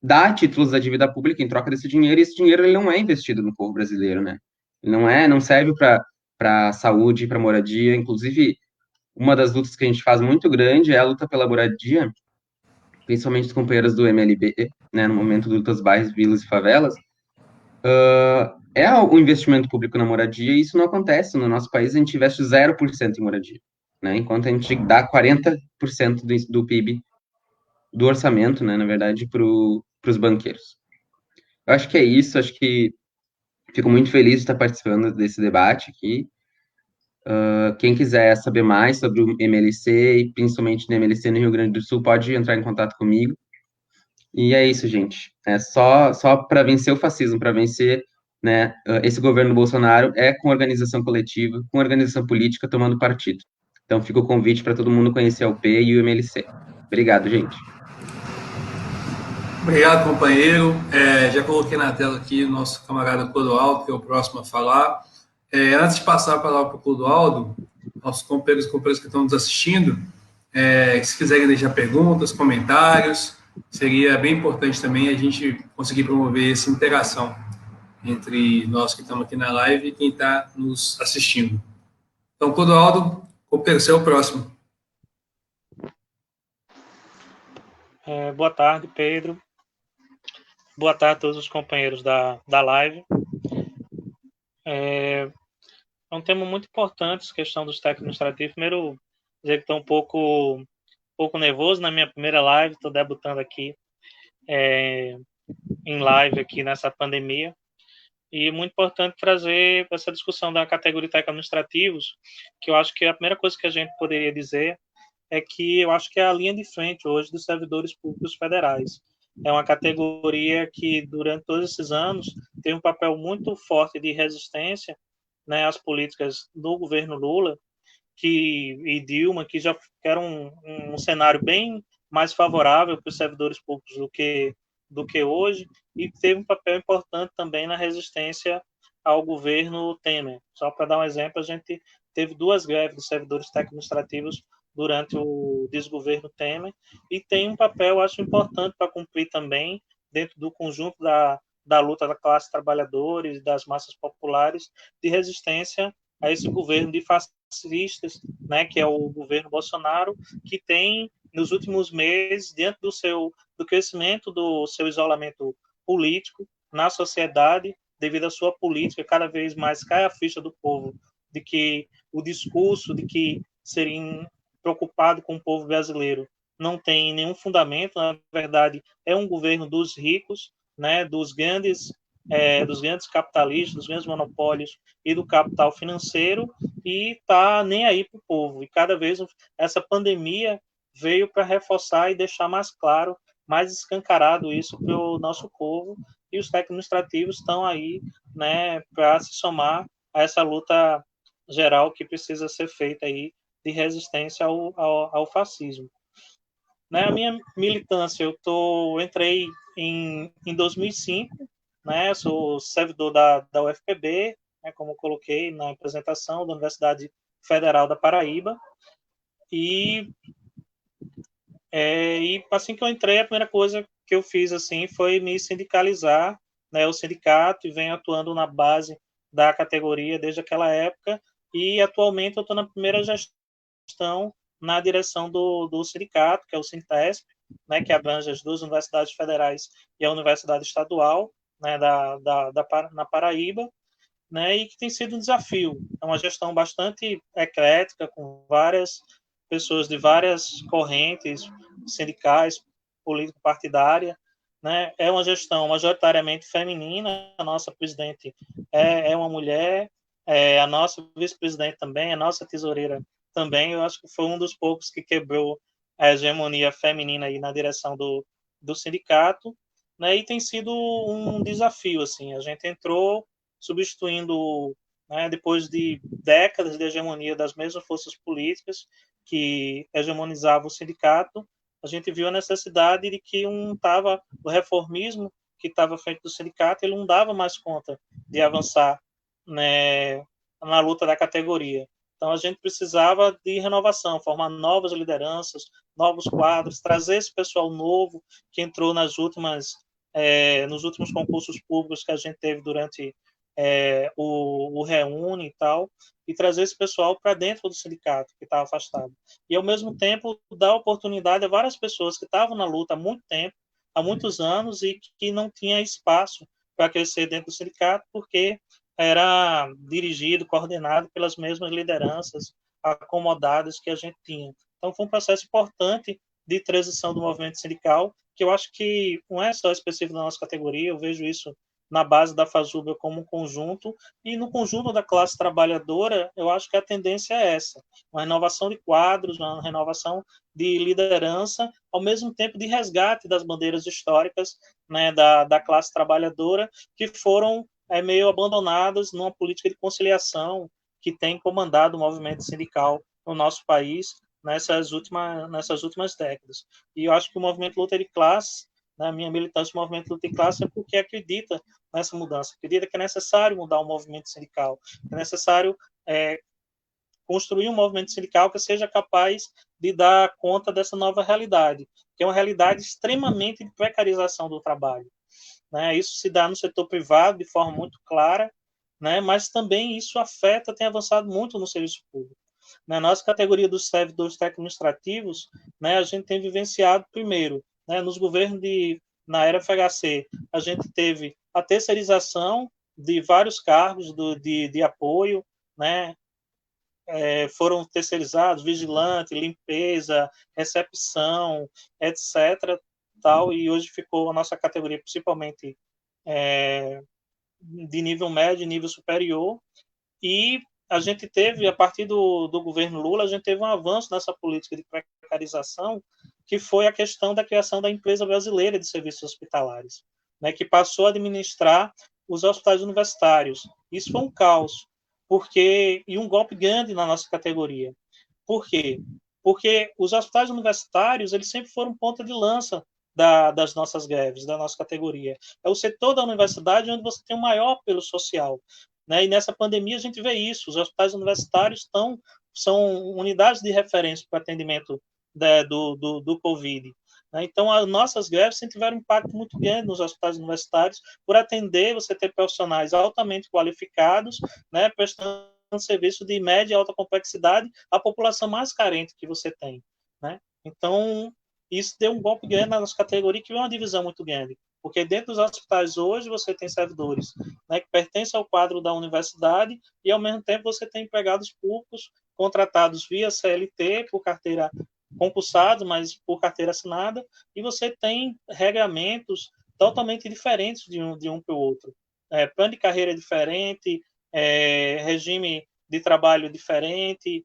dá títulos da dívida pública em troca desse dinheiro, e esse dinheiro ele não é investido no povo brasileiro, né? Ele não serve para saúde, para moradia. Inclusive, uma das lutas que a gente faz muito grande é a luta pela moradia, principalmente os companheiros do MLB, né, no momento de lutas bairros, vilas e favelas, é o investimento público na moradia, e isso não acontece. No nosso país, a gente investe 0% em moradia, né, enquanto a gente dá 40% do PIB, do orçamento, né, na verdade, para os banqueiros. Eu acho que é isso, acho que fico muito feliz de estar participando desse debate aqui. Quem quiser saber mais sobre o MLC, e principalmente no MLC no Rio Grande do Sul, pode entrar em contato comigo. E é isso, gente. É só para vencer o fascismo, para vencer, né, esse governo Bolsonaro, é com organização coletiva, com organização política, tomando partido. Então, fica o convite para todo mundo conhecer a UP e o MLC. Obrigado, gente. Obrigado, companheiro. Já coloquei na tela aqui o nosso camarada Clodoaldo, que é o próximo a falar. Antes de passar a palavra para o Clodoaldo, nossos companheiros que estão nos assistindo, se quiserem deixar perguntas, comentários, seria bem importante também a gente conseguir promover essa interação entre nós que estamos aqui na live e quem está nos assistindo. Então, Clodoaldo, companheiro, você é o próximo. Boa tarde, Pedro. Boa tarde a todos os companheiros da live. É um tema muito importante, essa questão dos técnicos administrativos. Primeiro, dizer que estou um pouco nervoso na minha primeira live, estou debutando aqui em live aqui nessa pandemia. E é muito importante trazer essa discussão da categoria de técnicos administrativos, que eu acho que a primeira coisa que a gente poderia dizer é que eu acho que é a linha de frente hoje dos servidores públicos federais. É uma categoria que, durante todos esses anos, tem um papel muito forte de resistência, né, às políticas do governo Lula e Dilma, que já era um cenário bem mais favorável para os servidores públicos do que hoje, e teve um papel importante também na resistência ao governo Temer. Só para dar um exemplo, a gente teve 2 greves de servidores técnico-administrativos durante o desgoverno Temer, e tem um papel, acho, importante para cumprir também, dentro do conjunto da luta da classe trabalhadora e das massas populares, de resistência a esse governo de fascistas, né, que é o governo Bolsonaro, que tem, nos últimos meses, diante do crescimento do seu isolamento político na sociedade, devido à sua política, cada vez mais cai a ficha do povo de que o discurso de que seria preocupado com o povo brasileiro não tem nenhum fundamento. Na verdade, é um governo dos ricos, né, dos grandes capitalistas, dos grandes monopólios e do capital financeiro, e está nem aí para o povo. E cada vez essa pandemia veio para reforçar e deixar mais claro, mais escancarado isso para o nosso povo, e os técnicos administrativos estão aí, né, para se somar a essa luta geral que precisa ser feita aí de resistência ao fascismo. Né, a minha militância, entrei em 2005, né, sou servidor da UFPB, né, como eu coloquei na apresentação, da Universidade Federal da Paraíba, e assim que eu entrei, a primeira coisa que eu fiz assim foi me sindicalizar, né, o sindicato, e venho atuando na base da categoria desde aquela época, e atualmente eu estou na primeira gestão na direção do sindicato, que é o Sintesp, né, que abrange as duas universidades federais e a Universidade Estadual, né, na Paraíba, né, e que tem sido um desafio. É uma gestão bastante eclética, com várias pessoas de várias correntes sindicais, político-partidária, né? É uma gestão majoritariamente feminina. A nossa presidente é uma mulher, a nossa vice-presidente também, a nossa tesoureira também. Eu acho que foi um dos poucos que quebrou a hegemonia feminina aí na direção do sindicato, né? E tem sido um desafio, assim. A gente entrou substituindo, né, depois de décadas de hegemonia das mesmas forças políticas que hegemonizavam o sindicato, a gente viu a necessidade de que o reformismo que estava feito do sindicato, ele não dava mais conta de avançar, né, na luta da categoria. Então, a gente precisava de renovação, formar novas lideranças, novos quadros, trazer esse pessoal novo que entrou nos últimos concursos públicos que a gente teve durante o Reúne e tal, e trazer esse pessoal para dentro do sindicato que estava afastado. E, ao mesmo tempo, dar oportunidade a várias pessoas que estavam na luta há muito tempo, há muitos anos, e que não tinha espaço para crescer dentro do sindicato, porque era dirigido, coordenado pelas mesmas lideranças acomodadas que a gente tinha. Então, foi um processo importante de transição do movimento sindical, que eu acho que não é só específico da nossa categoria, eu vejo isso na base da FASUBA como um conjunto, e no conjunto da classe trabalhadora, eu acho que a tendência é essa, uma renovação de quadros, uma renovação de liderança, ao mesmo tempo de resgate das bandeiras históricas, né, da classe trabalhadora, que foram meio abandonadas numa política de conciliação que tem comandado o movimento sindical no nosso país nessas últimas décadas. E eu acho que o movimento luta de classe, na minha militância, o movimento luta de classe é porque acredita nessa mudança, acredita que é necessário mudar o movimento sindical, que é necessário construir um movimento sindical que seja capaz de dar conta dessa nova realidade, que é uma realidade extremamente de precarização do trabalho. Né? Isso se dá no setor privado de forma muito clara, né? Mas também isso tem avançado muito no serviço público. Na nossa categoria dos servidores técnico-administrativos, né, a gente tem vivenciado primeiro, né, nos governos na era FHC, a gente teve a terceirização de vários cargos de apoio, né, foram terceirizados, vigilante, limpeza, recepção, etc., tal, e hoje ficou a nossa categoria principalmente de nível médio e nível superior, e a gente teve, a partir do governo Lula, a gente teve um avanço nessa política de precarização, que foi a questão da criação da Empresa Brasileira de Serviços Hospitalares, né, que passou a administrar os hospitais universitários. Isso foi um caos, e um golpe grande na nossa categoria. Por quê? Porque os hospitais universitários, eles sempre foram ponta de lança das nossas greves, da nossa categoria. É o setor da universidade onde você tem o maior apelo social. Né? E nessa pandemia a gente vê isso. Os hospitais universitários são unidades de referência para o atendimento do Covid. Né? Então, as nossas greves sempre tiveram um impacto muito grande nos hospitais universitários por atender, você ter profissionais altamente qualificados, né, prestando serviço de média e alta complexidade à população mais carente que você tem. Né? Então, isso deu um golpe grande na nossa categoria, que é uma divisão muito grande. Porque dentro dos hospitais hoje você tem servidores, né, que pertencem ao quadro da universidade e, ao mesmo tempo, você tem empregados públicos contratados via CLT, por carteira concursados, mas por carteira assinada, e você tem regramentos totalmente diferentes de um para o outro. Plano de carreira diferente, regime de trabalho diferente.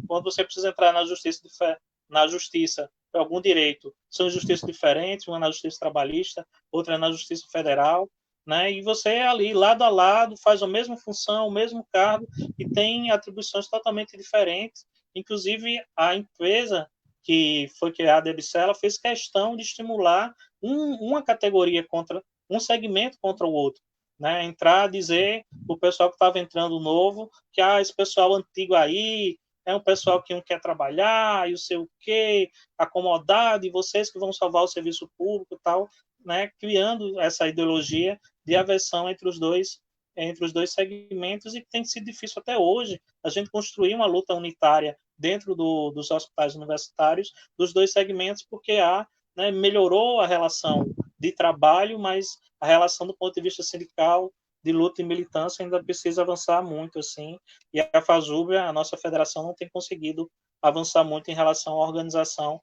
Quando você precisa entrar na justiça algum direito. São justiças diferentes, uma na justiça trabalhista, outra na justiça federal, né? E você ali, lado a lado, faz a mesma função, o mesmo cargo, e tem atribuições totalmente diferentes. Inclusive, a empresa que foi criada, a EBC, ela fez questão de estimular uma categoria contra um segmento contra o outro, né? Entrar, dizer o pessoal que estava entrando novo que esse pessoal antigo aí é um pessoal que não quer trabalhar e não sei o quê, acomodado, e vocês que vão salvar o serviço público e tal, né? Criando essa ideologia de aversão entre os dois segmentos, e que tem sido difícil até hoje a gente construir uma luta unitária dentro dos hospitais universitários dos dois segmentos, porque melhorou a relação de trabalho, mas a relação do ponto de vista sindical, de luta e militância, ainda precisa avançar muito, assim, e a FASUB, a nossa federação, não tem conseguido avançar muito em relação à organização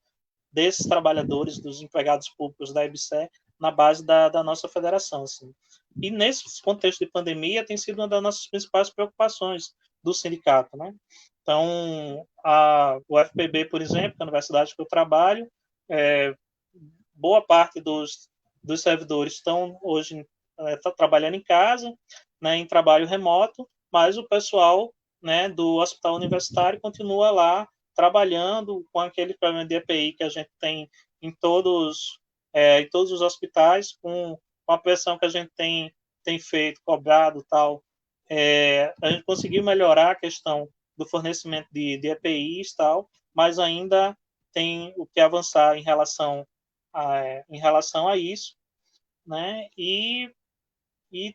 desses trabalhadores, dos empregados públicos da EBSER, na base da nossa federação, assim. E nesse contexto de pandemia, tem sido uma das nossas principais preocupações do sindicato, né? Então, o FPB, por exemplo, a universidade que eu trabalho, boa parte dos servidores estão hoje trabalhando em casa, né, em trabalho remoto, mas o pessoal, né, do hospital universitário continua lá trabalhando com aquele problema de EPI que a gente tem em todos os hospitais, com a pressão que a gente tem feito, cobrado, tal. A gente conseguiu melhorar a questão do fornecimento de EPIs, tal, mas ainda tem o que avançar em relação a isso, né? E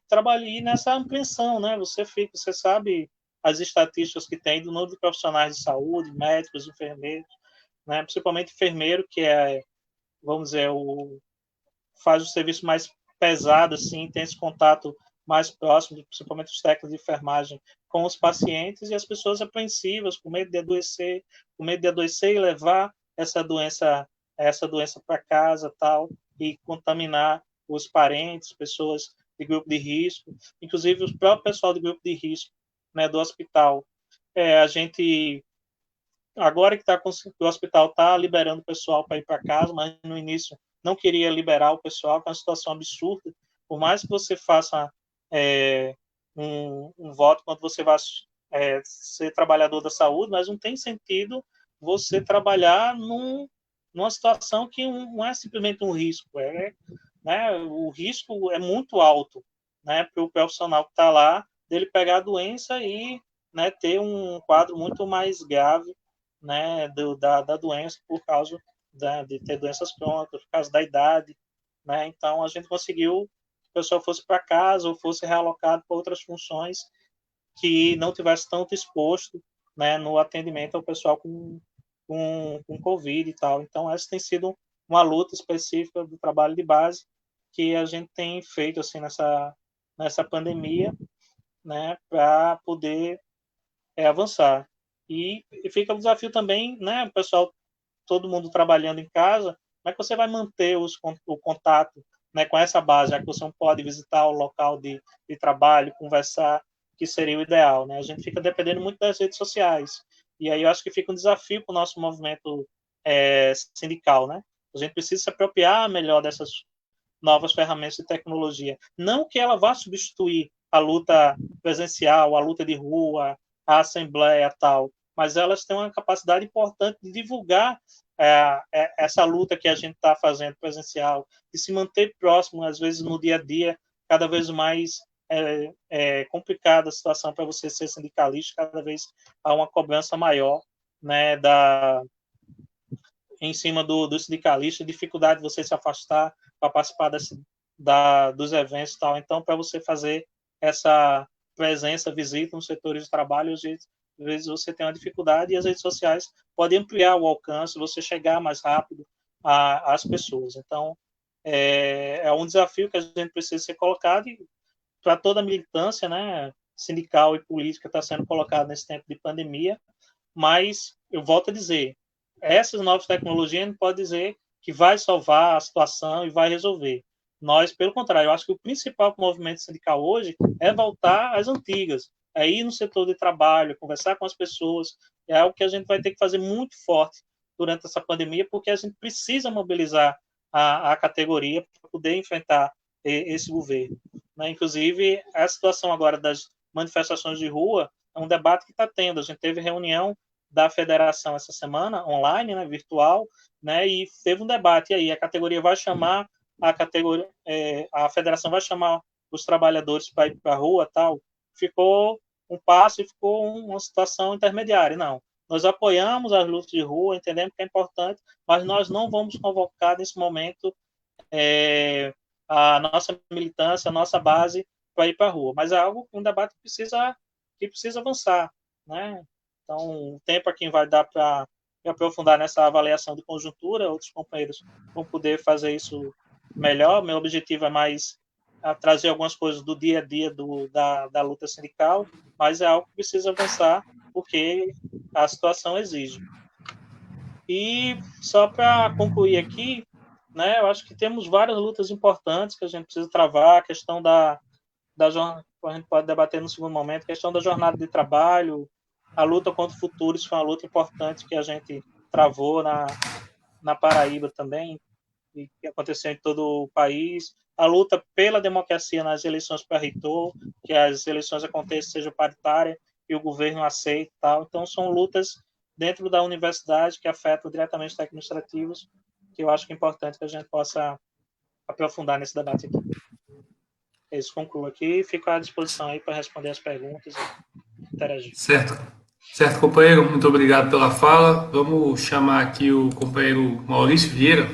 trabalhei nessa ampliação, né? Você sabe as estatísticas que tem do número de profissionais de saúde, médicos, enfermeiros, né? Principalmente enfermeiro, que vamos dizer, faz o serviço mais pesado, assim, tem esse contato mais próximo, principalmente os técnicos de enfermagem, com os pacientes, e as pessoas apreensivas, com medo de adoecer e levar essa doença para casa, tal, e contaminar os parentes, pessoas de grupo de risco, inclusive o próprio pessoal de grupo de risco, né, do hospital. A gente, agora que o hospital está liberando o pessoal para ir para casa, mas no início não queria liberar o pessoal, que é uma situação absurda. Por mais que você faça um voto quando você vai ser trabalhador da saúde, mas não tem sentido você trabalhar numa situação que não é simplesmente um risco, né, o risco é muito alto, né, para o profissional que está lá, dele pegar a doença e, né, ter um quadro muito mais grave, né, da doença por causa de ter doenças crônicas, por causa da idade, né. Então a gente conseguiu que o pessoal fosse para casa ou fosse realocado para outras funções que não tivesse tanto exposto, né, no atendimento ao pessoal com Covid e tal. Então essa tem sido uma luta específica do trabalho de base que a gente tem feito assim nessa pandemia, né, para poder avançar. E fica o desafio também, né, o pessoal, todo mundo trabalhando em casa, como é que você vai manter o contato, né, com essa base, já que você não pode visitar o local de trabalho, conversar, que seria o ideal, né? A gente fica dependendo muito das redes sociais. E aí eu acho que fica um desafio para o nosso movimento sindical, né? A gente precisa se apropriar melhor dessas novas ferramentas de tecnologia. Não que ela vá substituir a luta presencial, a luta de rua, a assembleia tal, mas elas têm uma capacidade importante de divulgar essa luta que a gente está fazendo presencial, de se manter próximo, às vezes no dia a dia, cada vez mais complicada a situação para você ser sindicalista, cada vez há uma cobrança maior, né, em cima do sindicalista, dificuldade de você se afastar para participar dos eventos e tal. Então, para você fazer essa presença, visita nos setores de trabalho, às vezes você tem uma dificuldade, e as redes sociais podem ampliar o alcance, você chegar mais rápido às pessoas. Então, é um desafio que a gente precisa ser colocado, e para toda a militância, né, sindical e política está sendo colocada nesse tempo de pandemia, mas eu volto a dizer, essas novas tecnologias não pode dizer que vai salvar a situação e vai resolver. Nós, pelo contrário, eu acho que o principal movimento sindical hoje é voltar às antigas, é ir no setor de trabalho, conversar com as pessoas, é algo que a gente vai ter que fazer muito forte durante essa pandemia, porque a gente precisa mobilizar a categoria para poder enfrentar esse governo. Né? Inclusive, a situação agora das manifestações de rua é um debate que está tendo. A gente teve reunião da federação essa semana, online, né, virtual, né, e teve um debate aí. A categoria vai chamar, a federação vai chamar os trabalhadores para ir para a rua, tal. Ficou um passo e ficou uma situação intermediária. Não, nós apoiamos as lutas de rua, entendemos que é importante, mas nós não vamos convocar nesse momento a nossa militância, a nossa base para ir para a rua. Mas é algo, um debate que precisa avançar, né? Então, o tempo aqui vai dar para aprofundar nessa avaliação de conjuntura, outros companheiros vão poder fazer isso melhor. Meu objetivo é mais trazer algumas coisas do dia a dia da luta sindical, mas é algo que precisa avançar, porque a situação exige. E só para concluir aqui, né, eu acho que temos várias lutas importantes que a gente precisa travar, a questão da jornada, a gente pode debater no segundo momento, a questão da jornada de trabalho, a luta contra o futuro, isso foi uma luta importante que a gente travou na Paraíba também, e que aconteceu em todo o país, a luta pela democracia nas eleições para reitor, que as eleições aconteçam, sejam paritárias, e o governo aceite e tal. Então, são lutas dentro da universidade que afetam diretamente os administrativos, que eu acho que é importante que a gente possa aprofundar nesse debate aqui. Isso, concluo aqui e fico à disposição aí para responder as perguntas e interagir. Certo, companheiro, muito obrigado pela fala. Vamos chamar aqui o companheiro Maurício Vieira.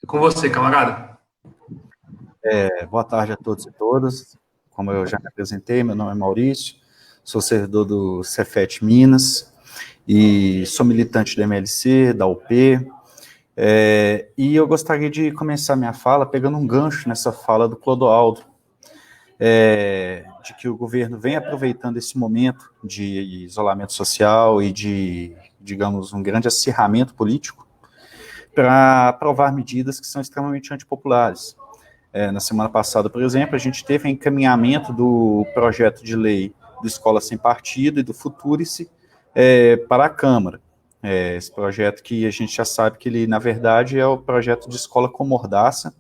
É com você, camarada. Boa tarde a todos e todas. Como eu já me apresentei, meu nome é Maurício, sou servidor do Cefet Minas e sou militante do MLC, da UP. E eu gostaria de começar minha fala pegando um gancho nessa fala do Clodoaldo, de que o governo vem aproveitando esse momento de isolamento social e de, digamos, um grande acirramento político para aprovar medidas que são extremamente antipopulares. Na semana passada, por exemplo, a gente teve encaminhamento do projeto de lei do Escola Sem Partido e do Futurice para a Câmara. Esse projeto que a gente já sabe que ele, na verdade, é o projeto de escola com mordaça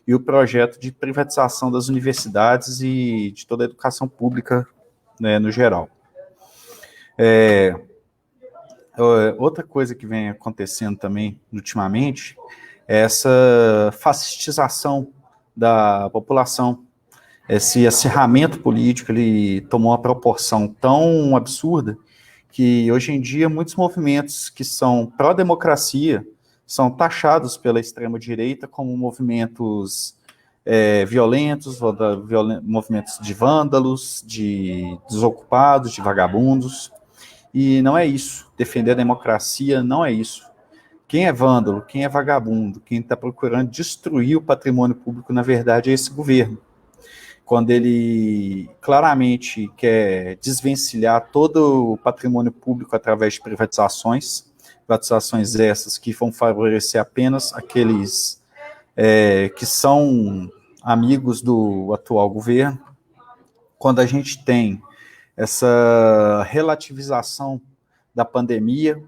e o projeto de privatização das universidades e de toda a educação pública, né, no geral. Outra coisa que vem acontecendo também, ultimamente, é essa fascistização da população. Esse acirramento político, ele tomou uma proporção tão absurda que, hoje em dia, muitos movimentos que são pró-democracia são taxados pela extrema-direita como movimentos violentos, movimentos de vândalos, de desocupados, de vagabundos, e não é isso. Defender a democracia não é isso. Quem é vândalo, quem é vagabundo, quem está procurando destruir o patrimônio público, na verdade, é esse governo. Quando ele claramente quer desvencilhar todo o patrimônio público através de privatizações essas que vão favorecer apenas aqueles que são amigos do atual governo. Quando a gente tem essa relativização da pandemia,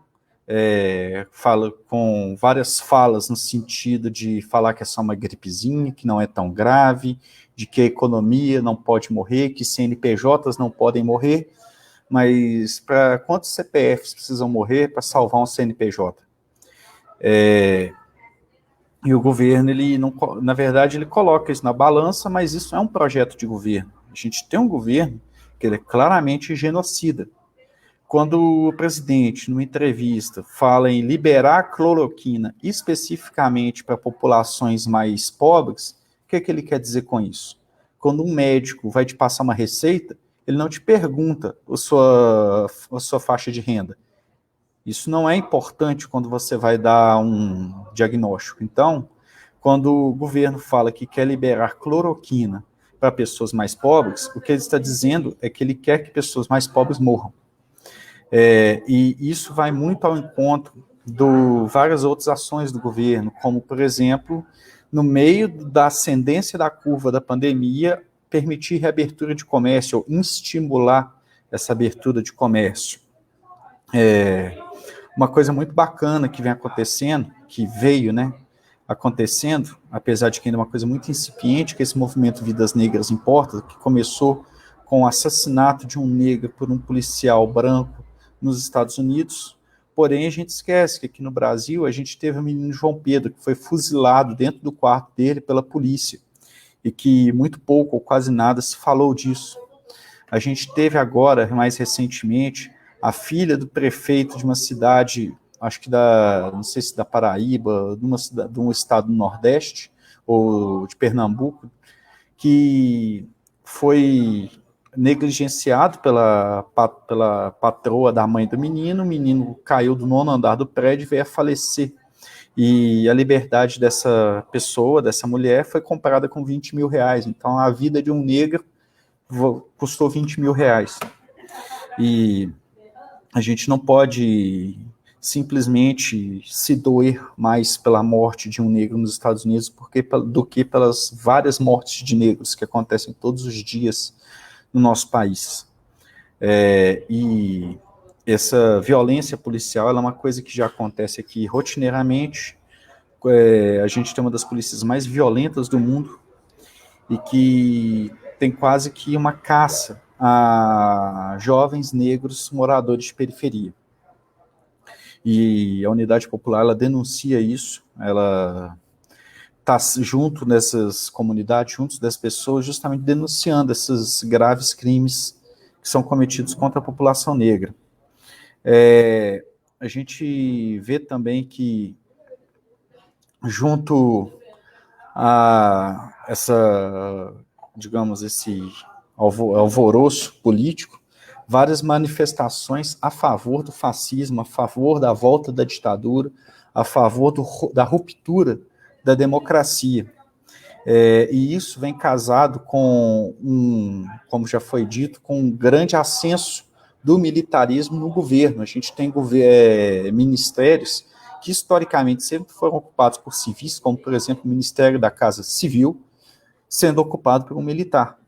fala com várias falas no sentido de falar que é só uma gripezinha, que não é tão grave, de que a economia não pode morrer, que CNPJs não podem morrer, mas para quantos CPFs precisam morrer para salvar um CNPJ? E o governo, ele não, na verdade, ele coloca isso na balança, mas isso é um projeto de governo. A gente tem um governo que ele é claramente genocida. Quando o presidente, numa entrevista, fala em liberar a cloroquina especificamente para populações mais pobres, o que é que ele quer dizer com isso? Quando um médico vai te passar uma receita, ele não te pergunta a sua faixa de renda. Isso não é importante quando você vai dar um diagnóstico. Então, quando o governo fala que quer liberar cloroquina para pessoas mais pobres, o que ele está dizendo é que ele quer que pessoas mais pobres morram. E isso vai muito ao encontro de várias outras ações do governo, como, por exemplo, no meio da ascendência da curva da pandemia, permitir reabertura de comércio, ou estimular essa abertura de comércio. uma coisa muito bacana que vem acontecendo, que veio, né, acontecendo, apesar de que ainda é uma coisa muito incipiente, que esse movimento Vidas Negras Importa, que começou com o assassinato de um negro por um policial branco nos Estados Unidos. Porém, a gente esquece que aqui no Brasil a gente teve o menino João Pedro, que foi fuzilado dentro do quarto dele pela polícia, e que muito pouco ou quase nada se falou disso. A gente teve agora, mais recentemente, a filha do prefeito de uma cidade, acho que não sei se da Paraíba, de um estado do Nordeste, ou de Pernambuco, que foi negligenciado pela patroa da mãe do menino, o menino caiu do 9º andar do prédio e veio a falecer. E a liberdade dessa pessoa, dessa mulher, foi comprada com 20 mil reais. Então, a vida de um negro custou 20 mil reais. E a gente não pode simplesmente se doer mais pela morte de um negro nos Estados Unidos do que pelas várias mortes de negros que acontecem todos os dias no nosso país. E essa violência policial ela é uma coisa que já acontece aqui rotineiramente. A gente tem uma das polícias mais violentas do mundo e que tem quase que uma caça a jovens negros moradores de periferia. E a Unidade Popular, ela denuncia isso, ela está junto nessas comunidades, junto das pessoas, justamente denunciando esses graves crimes que são cometidos contra a população negra. A gente vê também que, junto a esse alvoroço político, várias manifestações a favor do fascismo, a favor da volta da ditadura, a favor da ruptura da democracia. E isso vem casado com como já foi dito, com um grande ascenso do militarismo no governo. A gente tem ministérios que historicamente sempre foram ocupados por civis, como, por exemplo, o Ministério da Casa Civil, sendo ocupado por um militar.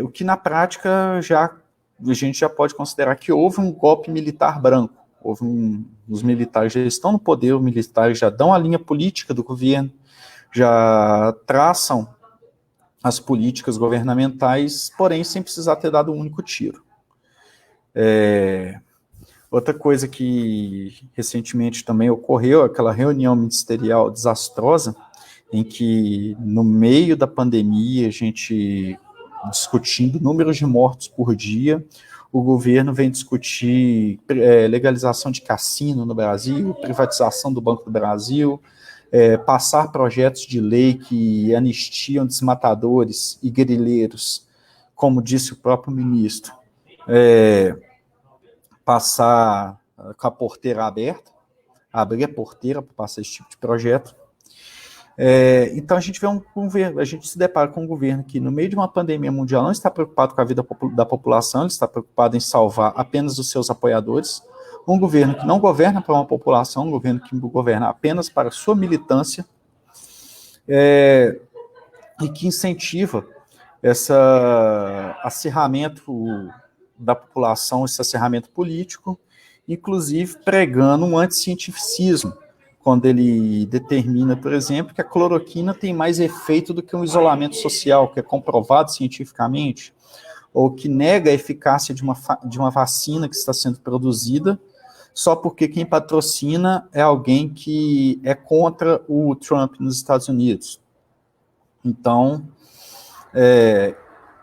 O que, na prática, a gente já pode considerar que houve um golpe militar branco. Os militares já estão no poder, os militares já dão a linha política do governo, já traçam as políticas governamentais, porém sem precisar ter dado um único tiro. Outra coisa que recentemente também ocorreu, aquela reunião ministerial desastrosa, em que no meio da pandemia, a gente discutindo números de mortos por dia, o governo vem discutir legalização de cassino no Brasil, privatização do Banco do Brasil, passar projetos de lei que anistiam desmatadores e guerrilheiros, como disse o próprio ministro, passar com a porteira aberta, abrir a porteira para passar esse tipo de projeto. Então a gente se depara com um governo que, no meio de uma pandemia mundial, não está preocupado com a vida da população, ele está preocupado em salvar apenas os seus apoiadores, um governo que não governa para uma população, um governo que governa apenas para a sua militância, e que incentiva esse acirramento da população, esse acirramento político, inclusive pregando um anticientificismo, quando ele determina, por exemplo, que a cloroquina tem mais efeito do que um isolamento social, que é comprovado cientificamente, ou que nega a eficácia de uma vacina que está sendo produzida, só porque quem patrocina é alguém que é contra o Trump nos Estados Unidos. Então,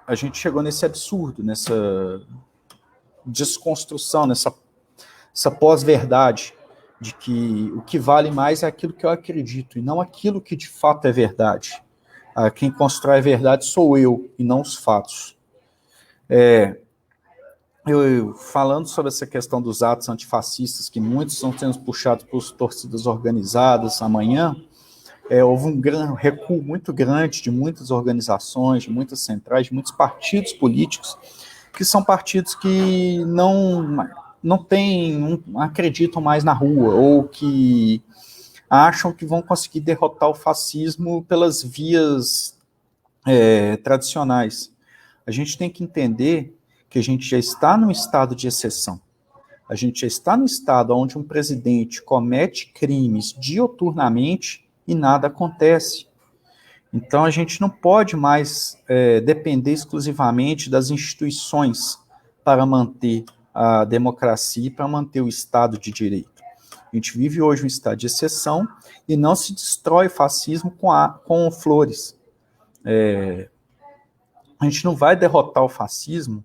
a gente chegou nesse absurdo, nessa desconstrução, nessa pós-verdade, de que o que vale mais é aquilo que eu acredito, e não aquilo que de fato é verdade. Quem constrói a verdade sou eu, e não os fatos. Falando sobre essa questão dos atos antifascistas, que muitos estão sendo puxados por torcidas organizadas amanhã, houve um recuo muito grande de muitas organizações, de muitas centrais, de muitos partidos políticos, que são partidos que não acreditam mais na rua, ou que acham que vão conseguir derrotar o fascismo pelas vias tradicionais. A gente tem que entender que a gente já está num estado de exceção. A gente já está no estado onde um presidente comete crimes dioturnamente e nada acontece. Então, a gente não pode mais depender exclusivamente das instituições para manter a democracia e para manter o Estado de Direito. A gente vive hoje um estado de exceção e não se destrói o fascismo com flores. A gente não vai derrotar o fascismo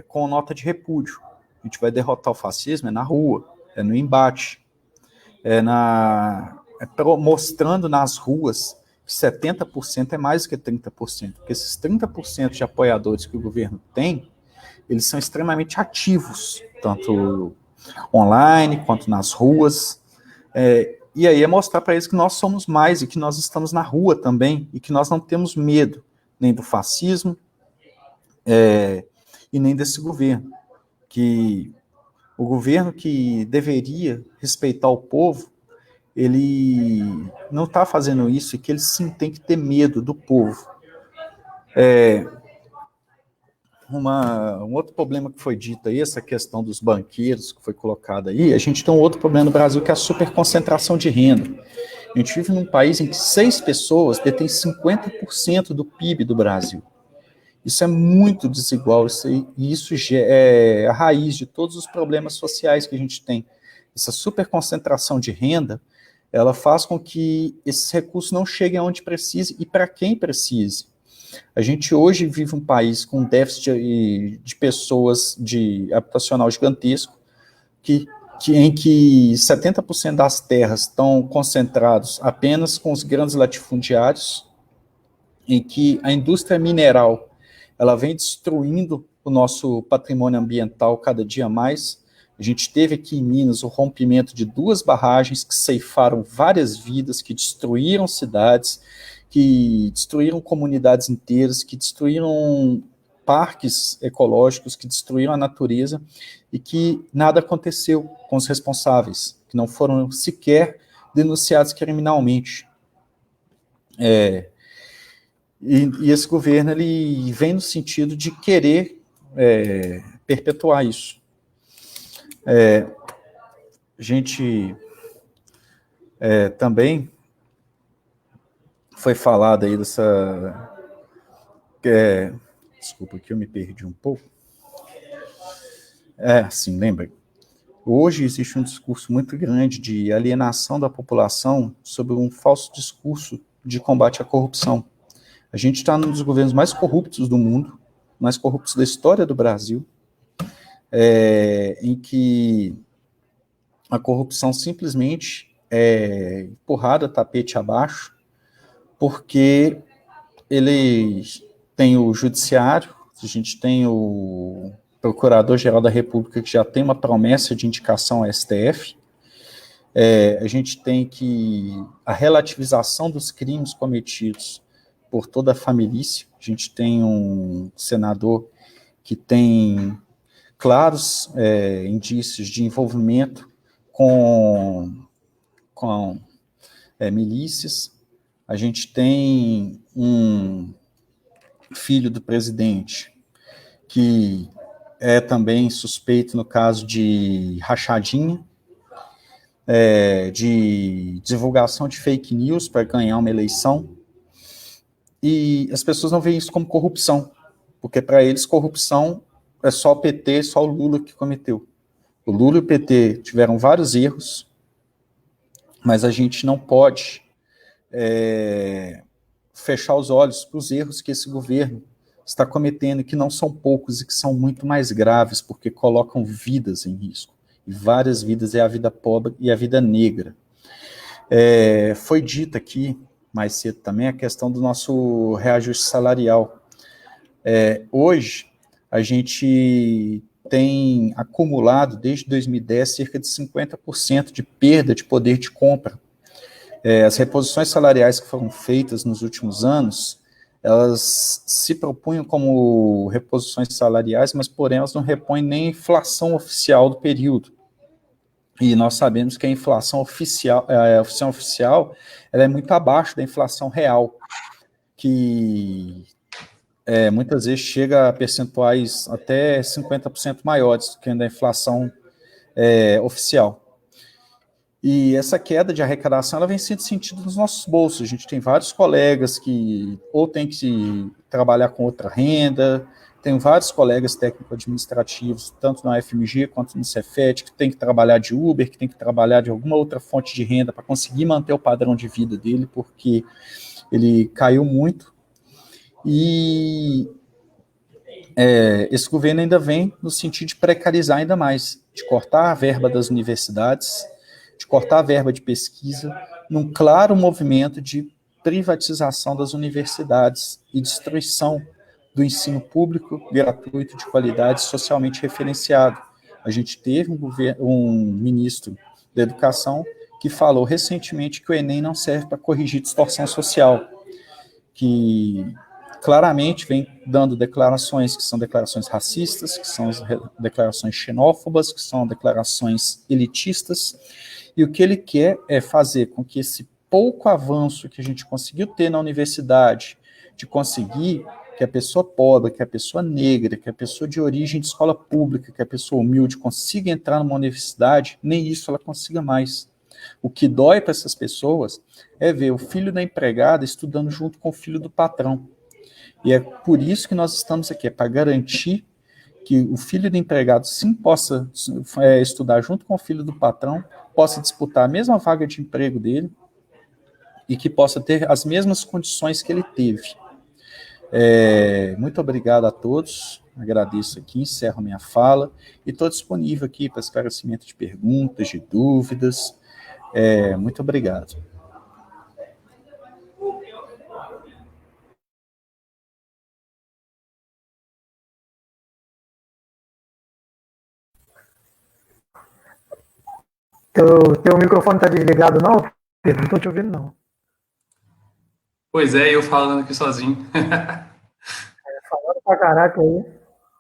com nota de repúdio. A gente vai derrotar o fascismo na rua, no embate, mostrando nas ruas que 70% é mais do que 30%, porque esses 30% de apoiadores que o governo tem, eles são extremamente ativos, tanto online quanto nas ruas, e aí é mostrar para eles que nós somos mais e que nós estamos na rua também, e que nós não temos medo nem do fascismo e nem desse governo, que o governo que deveria respeitar o povo, ele não está fazendo isso, e que ele sim tem que ter medo do povo. Um outro problema que foi dito aí, essa questão dos banqueiros que foi colocada aí, a gente tem um outro problema no Brasil, que é a superconcentração de renda. A gente vive num país em que 6 pessoas detêm 50% do PIB do Brasil. Isso é muito desigual, e isso é a raiz de todos os problemas sociais que a gente tem. Essa superconcentração de renda, ela faz com que esses recursos não cheguem aonde precise e para quem precise. A gente hoje vive um país com um déficit de pessoas habitacional gigantesco, em que 70% das terras estão concentrados apenas com os grandes latifundiários, em que a indústria mineral ela vem destruindo o nosso patrimônio ambiental cada dia mais. A gente teve aqui em Minas o rompimento de 2 barragens que ceifaram várias vidas, que destruíram cidades, que destruíram comunidades inteiras, que destruíram parques ecológicos, que destruíram a natureza, e que nada aconteceu com os responsáveis, que não foram sequer denunciados criminalmente. E esse governo ele vem no sentido de querer perpetuar isso. A gente também foi falado aí dessa... desculpa que eu me perdi um pouco. Sim, lembra? Hoje existe um discurso muito grande de alienação da população sobre um falso discurso de combate à corrupção. A gente está num dos governos mais corruptos do mundo, mais corruptos da história do Brasil, em que a corrupção simplesmente é empurrada tapete abaixo, porque ele tem o judiciário, a gente tem o Procurador-Geral da República, que já tem uma promessa de indicação ao STF, a gente tem a relativização dos crimes cometidos por toda a família. A gente tem um senador que tem claros indícios de envolvimento com milícias. A gente tem um filho do presidente que é também suspeito no caso de rachadinha, de divulgação de fake news para ganhar uma eleição. E as pessoas não veem isso como corrupção, porque para eles corrupção é só o PT, só o Lula que cometeu. O Lula e o PT tiveram vários erros, mas a gente não pode fechar os olhos para os erros que esse governo está cometendo, que não são poucos e que são muito mais graves, porque colocam vidas em risco. E várias vidas é a vida pobre e a vida negra. Foi dito aqui mais cedo também a questão do nosso reajuste salarial. Hoje, a gente tem acumulado, desde 2010, cerca de 50% de perda de poder de compra. As reposições salariais que foram feitas nos últimos anos, elas se propunham como reposições salariais, mas, porém, elas não repõem nem a inflação oficial do período. E nós sabemos que a inflação oficial, ela é muito abaixo da inflação real, que muitas vezes chega a percentuais até 50% maiores do que a da inflação oficial. E essa queda de arrecadação ela vem sendo sentida nos nossos bolsos. A gente tem vários colegas que ou tem que trabalhar com outra renda, tem vários colegas técnico-administrativos, tanto na UFMG quanto no Cefet, que tem que trabalhar de Uber, que tem que trabalhar de alguma outra fonte de renda para conseguir manter o padrão de vida dele, porque ele caiu muito. E esse governo ainda vem no sentido de precarizar ainda mais, de cortar a verba das universidades, de cortar a verba de pesquisa, num claro movimento de privatização das universidades e destruição do ensino público, gratuito, de qualidade, socialmente referenciado. A gente teve um ministro da Educação que falou recentemente que o Enem não serve para corrigir distorção social, que claramente vem dando declarações que são declarações racistas, que são declarações xenófobas, que são declarações elitistas, e o que ele quer é fazer com que esse pouco avanço que a gente conseguiu ter na universidade, de conseguir que a pessoa pobre, que a pessoa negra, que a pessoa de origem de escola pública, que a pessoa humilde consiga entrar numa universidade, nem isso ela consiga mais. O que dói para essas pessoas é ver o filho da empregada estudando junto com o filho do patrão. E é por isso que nós estamos aqui, para garantir que o filho do empregado sim possa estudar junto com o filho do patrão, possa disputar a mesma vaga de emprego dele e que possa ter as mesmas condições que ele teve. Muito obrigado a todos, agradeço aqui, encerro minha fala e estou disponível aqui para esclarecimento de perguntas, de dúvidas. Muito obrigado. Teu microfone está desligado, não, Pedro? Não estou te ouvindo, não. Pois é, eu falando aqui sozinho. Falando pra caraca aí.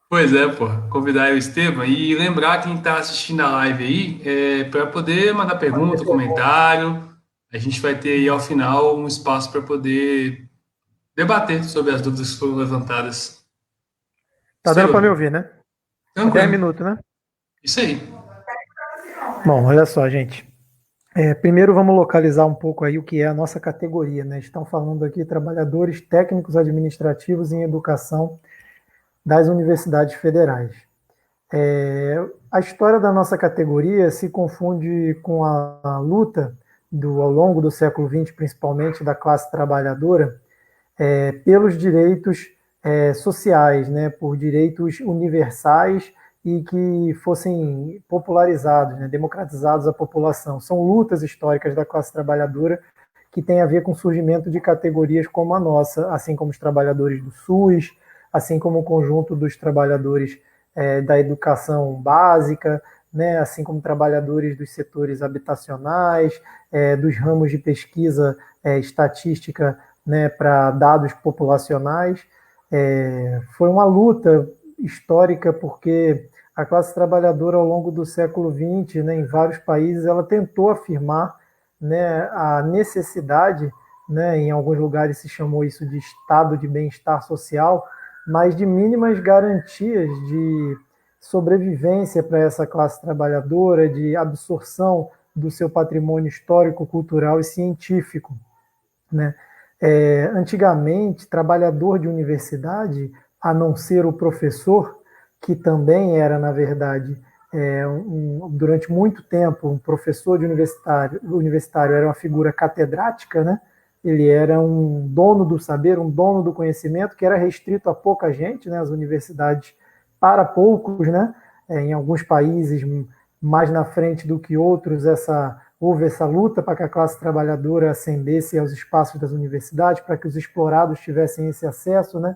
Pois é, pô. Convidar aí o Estevam e lembrar quem está assistindo a live aí para poder mandar pergunta, comentário. A gente vai ter aí ao final um espaço para poder debater sobre as dúvidas que foram levantadas. Tá dando para me ouvir, né? Tranquilo. 10 minutos, né? Isso aí. Bom, olha só, gente. Primeiro vamos localizar um pouco aí o que é a nossa categoria, né? Estão falando aqui trabalhadores técnicos administrativos em educação das universidades federais. A história da nossa categoria se confunde com a luta ao longo do século XX, principalmente da classe trabalhadora, pelos direitos sociais, né? Por direitos universais e que fossem popularizados, né, democratizados à população. São lutas históricas da classe trabalhadora que têm a ver com o surgimento de categorias como a nossa, assim como os trabalhadores do SUS, assim como o conjunto dos trabalhadores da educação básica, né, assim como trabalhadores dos setores habitacionais, dos ramos de pesquisa estatística, né, para dados populacionais. Foi uma luta histórica porque a classe trabalhadora ao longo do século XX, né, em vários países, ela tentou afirmar, né, a necessidade, né, em alguns lugares se chamou isso de estado de bem-estar social, mas de mínimas garantias de sobrevivência para essa classe trabalhadora, de absorção do seu patrimônio histórico, cultural e científico, né? Antigamente, trabalhador de universidade, a não ser o professor, que também era, na verdade, durante muito tempo, um professor de universitário era uma figura catedrática, né? Ele era um dono do saber, um dono do conhecimento, que era restrito a pouca gente, né? As universidades para poucos, né? Em alguns países mais na frente do que outros, houve essa luta para que a classe trabalhadora ascendesse aos espaços das universidades, para que os explorados tivessem esse acesso, né?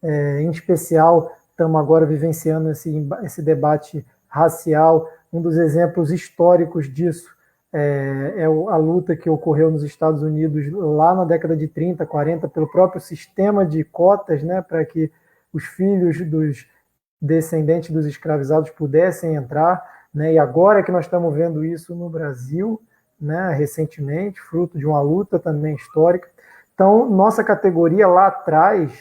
Em especial, estamos agora vivenciando esse debate racial. Um dos exemplos históricos disso é a luta que ocorreu nos Estados Unidos lá na década de 30, 40, pelo próprio sistema de cotas, né, para que os filhos dos descendentes dos escravizados pudessem entrar, né, e agora é que nós estamos vendo isso no Brasil, né, recentemente, fruto de uma luta também histórica. Então, nossa categoria lá atrás,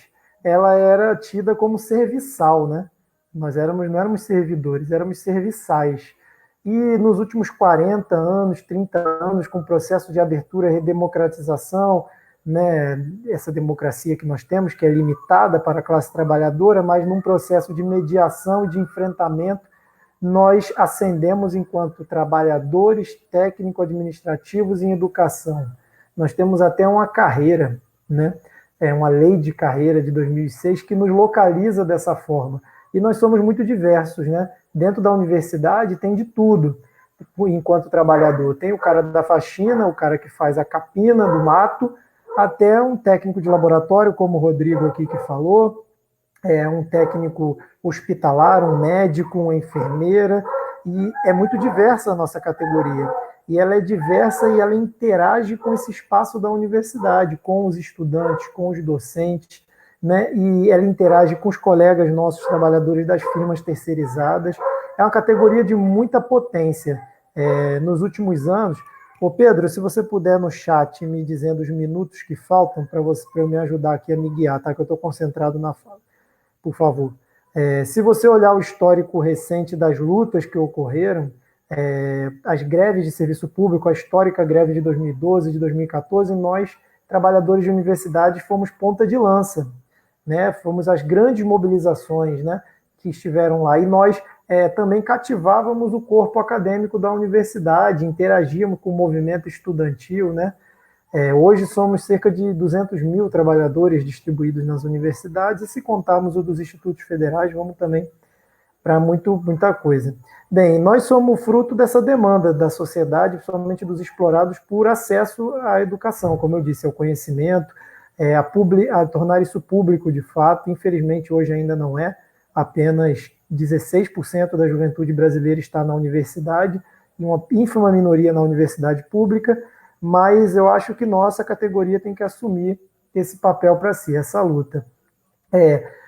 ela era tida como serviçal, né? Nós não éramos servidores, éramos serviçais. E nos últimos 40 anos, 30 anos, com o processo de abertura e redemocratização, né, essa democracia que nós temos, que é limitada para a classe trabalhadora, mas num processo de mediação e de enfrentamento, nós ascendemos enquanto trabalhadores técnico-administrativos em educação. Nós temos até uma carreira, né? Uma lei de carreira de 2006 que nos localiza dessa forma. E nós somos muito diversos, né? Dentro da universidade tem de tudo, enquanto trabalhador. Tem o cara da faxina, o cara que faz a capina do mato, até um técnico de laboratório, como o Rodrigo aqui que falou, um técnico hospitalar, um médico, uma enfermeira, e é muito diversa a nossa categoria. E ela é diversa e ela interage com esse espaço da universidade, com os estudantes, com os docentes, né? E ela interage com os colegas nossos, trabalhadores das firmas terceirizadas. É uma categoria de muita potência. Nos últimos anos, Pedro, se você puder no chat me dizendo os minutos que faltam para eu me ajudar aqui a me guiar, tá? Que eu estou concentrado na fala, por favor. Se você olhar o histórico recente das lutas que ocorreram, as greves de serviço público, a histórica greve de 2012, de 2014, nós, trabalhadores de universidades, fomos ponta de lança, né? Fomos as grandes mobilizações, né, que estiveram lá. E nós também cativávamos o corpo acadêmico da universidade, interagíamos com o movimento estudantil, né? Hoje somos cerca de 200 mil trabalhadores distribuídos nas universidades, e se contarmos o dos institutos federais, vamos também para muita coisa. Bem, nós somos fruto dessa demanda da sociedade, principalmente dos explorados, por acesso à educação, como eu disse, ao conhecimento, a tornar isso público de fato. Infelizmente, hoje ainda não é, apenas 16% da juventude brasileira está na universidade, e uma ínfima minoria na universidade pública, mas eu acho que nossa categoria tem que assumir esse papel para si, essa luta.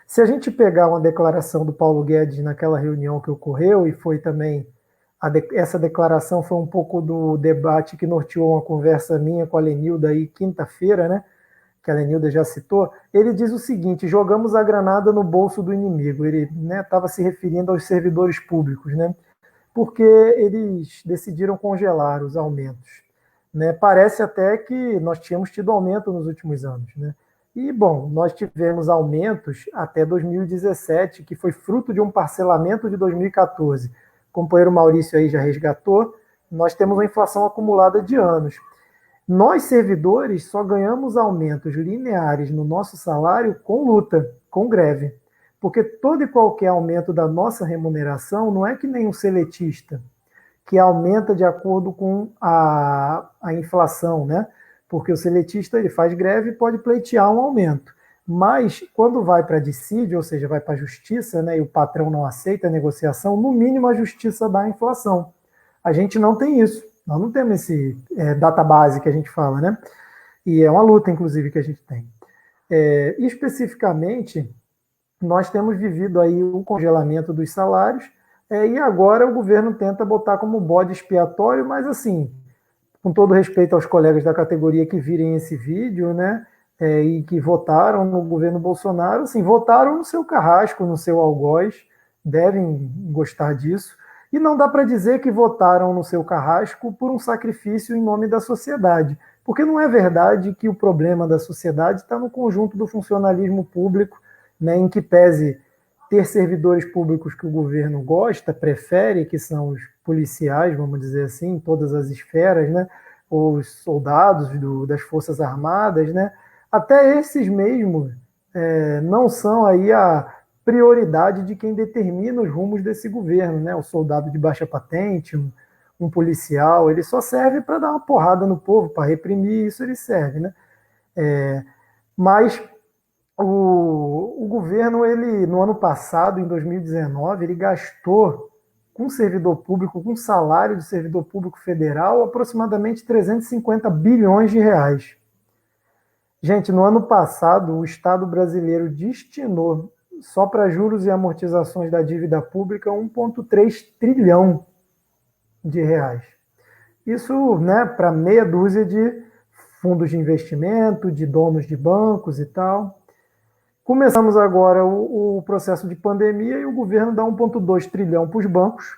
Se a gente pegar uma declaração do Paulo Guedes naquela reunião que ocorreu, e foi também, essa declaração foi um pouco do debate que norteou uma conversa minha com a Lenilda aí quinta-feira, né, que a Lenilda já citou, ele diz o seguinte: jogamos a granada no bolso do inimigo. Ele estava se referindo aos servidores públicos, né, porque eles decidiram congelar os aumentos. Né? Parece até que nós tínhamos tido aumento nos últimos anos, né? E, bom, nós tivemos aumentos até 2017, que foi fruto de um parcelamento de 2014. O companheiro Maurício aí já resgatou. Nós temos uma inflação acumulada de anos. Nós, servidores, só ganhamos aumentos lineares no nosso salário com luta, com greve. Porque todo e qualquer aumento da nossa remuneração não é que nem um seletista, que aumenta de acordo com a inflação, né? Porque o seletista ele faz greve e pode pleitear um aumento. Mas quando vai para dissídio, ou seja, vai para a justiça, né, e o patrão não aceita a negociação, no mínimo a justiça dá a inflação. A gente não tem isso. Nós não temos esse database que a gente fala, né? E é uma luta, inclusive, que a gente tem. Especificamente, nós temos vivido aí um congelamento dos salários, e agora o governo tenta botar como bode expiatório, mas assim, com todo respeito aos colegas da categoria que virem esse vídeo, né, e que votaram no governo Bolsonaro, assim, votaram no seu carrasco, no seu algoz, devem gostar disso, e não dá para dizer que votaram no seu carrasco por um sacrifício em nome da sociedade, porque não é verdade que o problema da sociedade está no conjunto do funcionalismo público, né, em que pese ter servidores públicos que o governo gosta, prefere, que são os policiais, vamos dizer assim, em todas as esferas, né? Os soldados das Forças Armadas, né? Até esses mesmos não são aí a prioridade de quem determina os rumos desse governo, né? O soldado de baixa patente, um policial, ele só serve para dar uma porrada no povo, para reprimir, isso ele serve, né? Mas o governo, ele, no ano passado, em 2019, ele gastou com servidor público, com salário de servidor público federal, aproximadamente 350 bilhões de reais. Gente, no ano passado, o Estado brasileiro destinou, só para juros e amortizações da dívida pública, 1,3 trilhão de reais. Isso, né, para meia dúzia de fundos de investimento, de donos de bancos e tal. Começamos agora o processo de pandemia e o governo dá 1,2 trilhão para os bancos,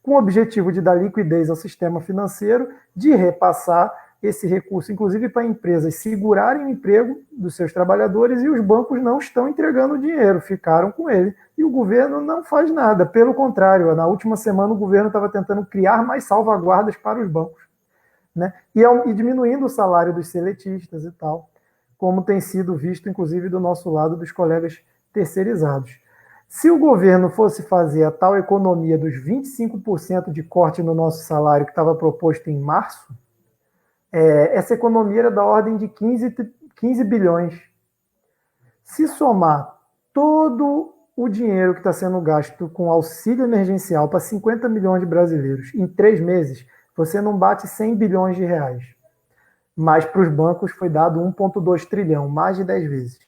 com o objetivo de dar liquidez ao sistema financeiro, de repassar esse recurso, inclusive para empresas segurarem o emprego dos seus trabalhadores, e os bancos não estão entregando dinheiro, ficaram com ele. E o governo não faz nada, pelo contrário, na última semana o governo estava tentando criar mais salvaguardas para os bancos, né? E diminuindo o salário dos seletistas e tal, como tem sido visto, inclusive, do nosso lado, dos colegas terceirizados. Se o governo fosse fazer a tal economia dos 25% de corte no nosso salário que estava proposto em março, essa economia era da ordem de 15 bilhões. Se somar todo o dinheiro que está sendo gasto com auxílio emergencial para 50 milhões de brasileiros em 3 meses, você não bate 100 bilhões de reais. Mas para os bancos foi dado 1,2 trilhão, mais de 10 vezes.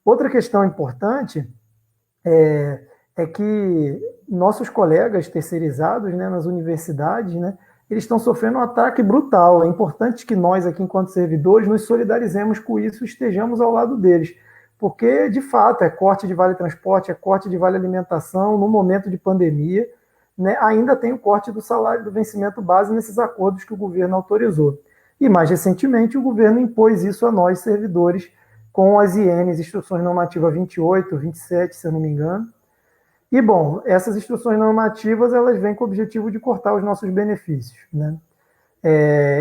Outra questão importante é que nossos colegas terceirizados, né, nas universidades, né, eles estão sofrendo um ataque brutal. É importante que nós aqui, enquanto servidores, nos solidarizemos com isso e estejamos ao lado deles. Porque, de fato, é corte de vale transporte, é corte de vale alimentação, no momento de pandemia, né, ainda tem o corte do salário do vencimento base nesses acordos que o governo autorizou. E, mais recentemente, o governo impôs isso a nós, servidores, com as INs, Instruções Normativas 28, 27, se eu não me engano. E, bom, essas instruções normativas, elas vêm com o objetivo de cortar os nossos benefícios, né?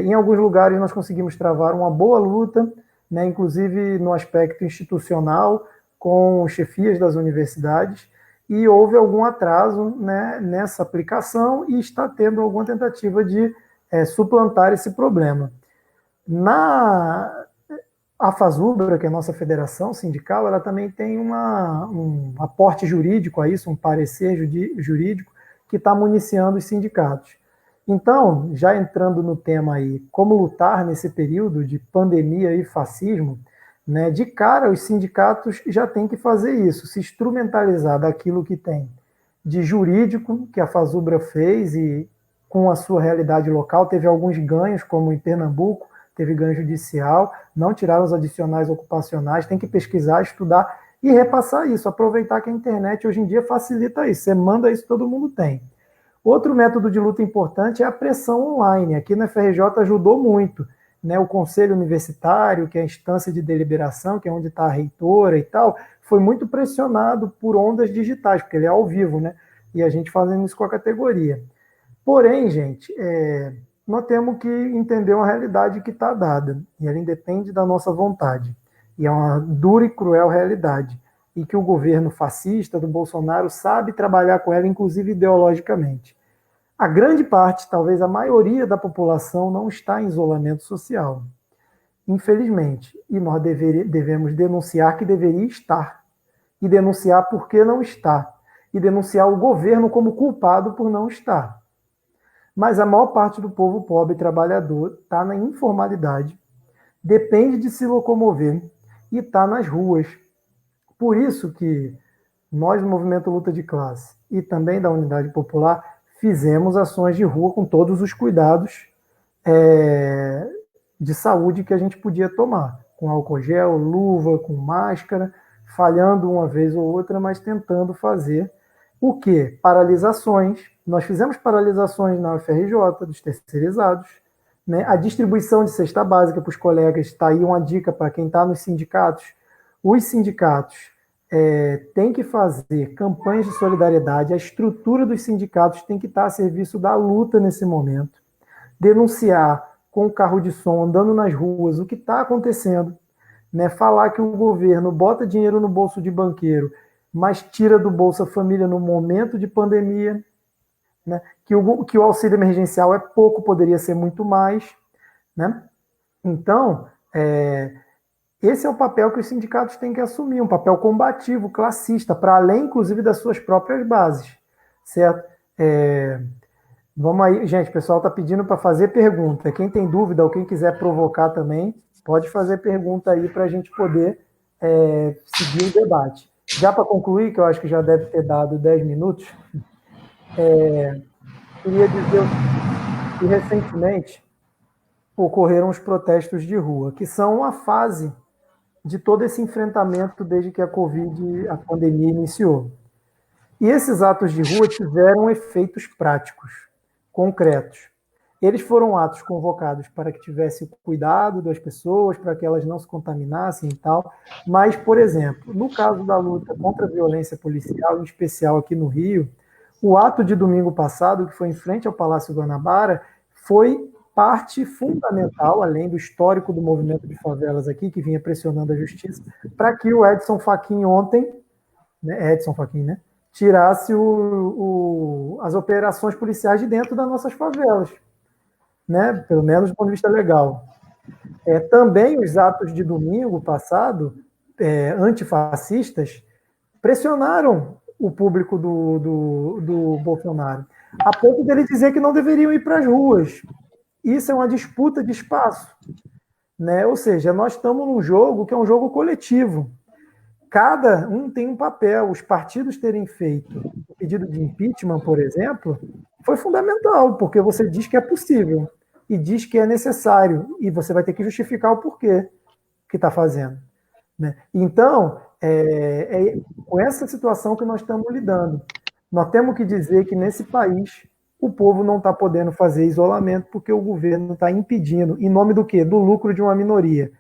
Em alguns lugares nós conseguimos travar uma boa luta, né, inclusive no aspecto institucional, com chefias das universidades, e houve algum atraso, né, nessa aplicação e está tendo alguma tentativa de suplantar esse problema. A FASUBRA, que é a nossa federação sindical, ela também tem um aporte jurídico a isso, um parecer jurídico, que está municiando os sindicatos. Então, já entrando no tema aí, como lutar nesse período de pandemia e fascismo, né, de cara os sindicatos já têm que fazer isso, se instrumentalizar daquilo que tem de jurídico, que a FASUBRA fez, e com a sua realidade local, teve alguns ganhos, como em Pernambuco, teve ganho judicial, não tiraram os adicionais ocupacionais, tem que pesquisar, estudar e repassar isso, aproveitar que a internet hoje em dia facilita isso, você manda isso, todo mundo tem. Outro método de luta importante é a pressão online, aqui na FRJ ajudou muito, né? O Conselho Universitário, que é a instância de deliberação, que é onde está a reitora e tal, foi muito pressionado por ondas digitais, porque ele é ao vivo, né? E a gente fazendo isso com a categoria. Porém, gente, nós temos que entender uma realidade que está dada, e ela independe da nossa vontade. E é uma dura e cruel realidade, e que o governo fascista do Bolsonaro sabe trabalhar com ela, inclusive ideologicamente. A grande parte, talvez a maioria da população, não está em isolamento social, infelizmente, e nós devemos denunciar que deveria estar, e denunciar por que não está, e denunciar o governo como culpado por não estar. Mas a maior parte do povo pobre e trabalhador está na informalidade, depende de se locomover e está nas ruas. Por isso que nós, do Movimento Luta de Classe e também da Unidade Popular, fizemos ações de rua com todos os cuidados de saúde que a gente podia tomar, com álcool gel, luva, com máscara, falhando uma vez ou outra, mas tentando fazer o quê? Paralisações. Nós fizemos paralisações na UFRJ, dos terceirizados, né? A distribuição de cesta básica para os colegas, está aí uma dica para quem está nos sindicatos. Os sindicatos têm que fazer campanhas de solidariedade, a estrutura dos sindicatos tem que estar a serviço da luta nesse momento, denunciar com o carro de som, andando nas ruas, o que está acontecendo, né? Falar que o governo bota dinheiro no bolso de banqueiro, mas tira do Bolsa Família no momento de pandemia, né? Que o auxílio emergencial é pouco, poderia ser muito mais, né? Então, esse é o papel que os sindicatos têm que assumir, um papel combativo, classista, para além, inclusive, das suas próprias bases, certo? Vamos aí, gente, o pessoal está pedindo para fazer pergunta. Quem tem dúvida ou quem quiser provocar também, pode fazer pergunta aí para a gente poder seguir o debate. Já para concluir, que eu acho que já deve ter dado 10 minutos, queria dizer que recentemente ocorreram os protestos de rua, que são uma fase de todo esse enfrentamento desde que a pandemia iniciou. E esses atos de rua tiveram efeitos práticos, concretos. Eles foram atos convocados para que tivesse cuidado das pessoas, para que elas não se contaminassem e tal. Mas, por exemplo, no caso da luta contra a violência policial, em especial aqui no Rio, o ato de domingo passado, que foi em frente ao Palácio Guanabara, foi parte fundamental, além do histórico do movimento de favelas aqui, que vinha pressionando a justiça, para que o Edson Fachin ontem, tirasse as operações policiais de dentro das nossas favelas, né? Pelo menos do ponto de vista legal. Também os atos de domingo passado, antifascistas, pressionaram o público do Bolsonaro, a ponto dele dizer que não deveriam ir para as ruas. Isso é uma disputa de espaço, né? Ou seja, nós estamos num jogo que é um jogo coletivo. Cada um tem um papel. Os partidos terem feito o pedido de impeachment, por exemplo, foi fundamental, porque você diz que é possível e diz que é necessário, e você vai ter que justificar o porquê que está fazendo, né? Então, com essa situação que nós estamos lidando. Nós temos que dizer que nesse país o povo não está podendo fazer isolamento porque o governo está impedindo. Em nome do quê? Do lucro de uma minoria.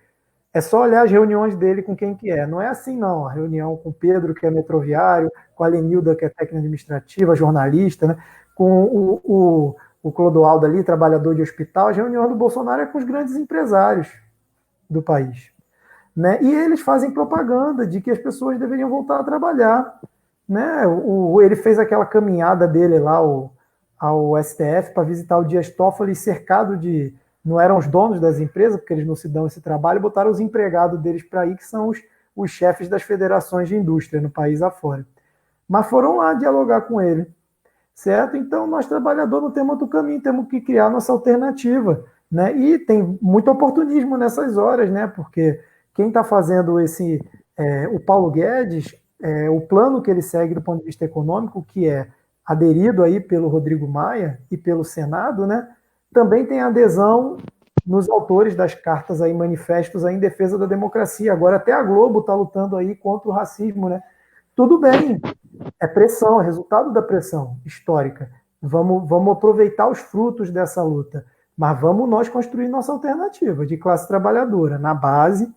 É só olhar as reuniões dele com quem que é. Não é assim, não. A reunião com o Pedro, que é metroviário, com a Lenilda, que é técnica administrativa, jornalista, né? Com o Clodoaldo ali, trabalhador de hospital. A reunião do Bolsonaro é com os grandes empresários do país, né? E eles fazem propaganda de que as pessoas deveriam voltar a trabalhar, né? Ele fez aquela caminhada dele lá ao STF para visitar o Dias Toffoli, cercado de... Não eram os donos das empresas, porque eles não se dão esse trabalho, botaram os empregados deles para ir, que são os chefes das federações de indústria no país afora. Mas foram lá dialogar com ele, certo? Então, nós trabalhadores não temos outro caminho, temos que criar nossa alternativa, né? E tem muito oportunismo nessas horas, né? Porque quem está fazendo o Paulo Guedes, o plano que ele segue do ponto de vista econômico, que é aderido aí pelo Rodrigo Maia e pelo Senado, né? Também tem adesão nos autores das cartas aí, manifestos aí em defesa da democracia. Agora até a Globo está lutando aí contra o racismo, né? Tudo bem, é pressão, é resultado da pressão histórica. Vamos aproveitar os frutos dessa luta, mas vamos nós construir nossa alternativa de classe trabalhadora, na base,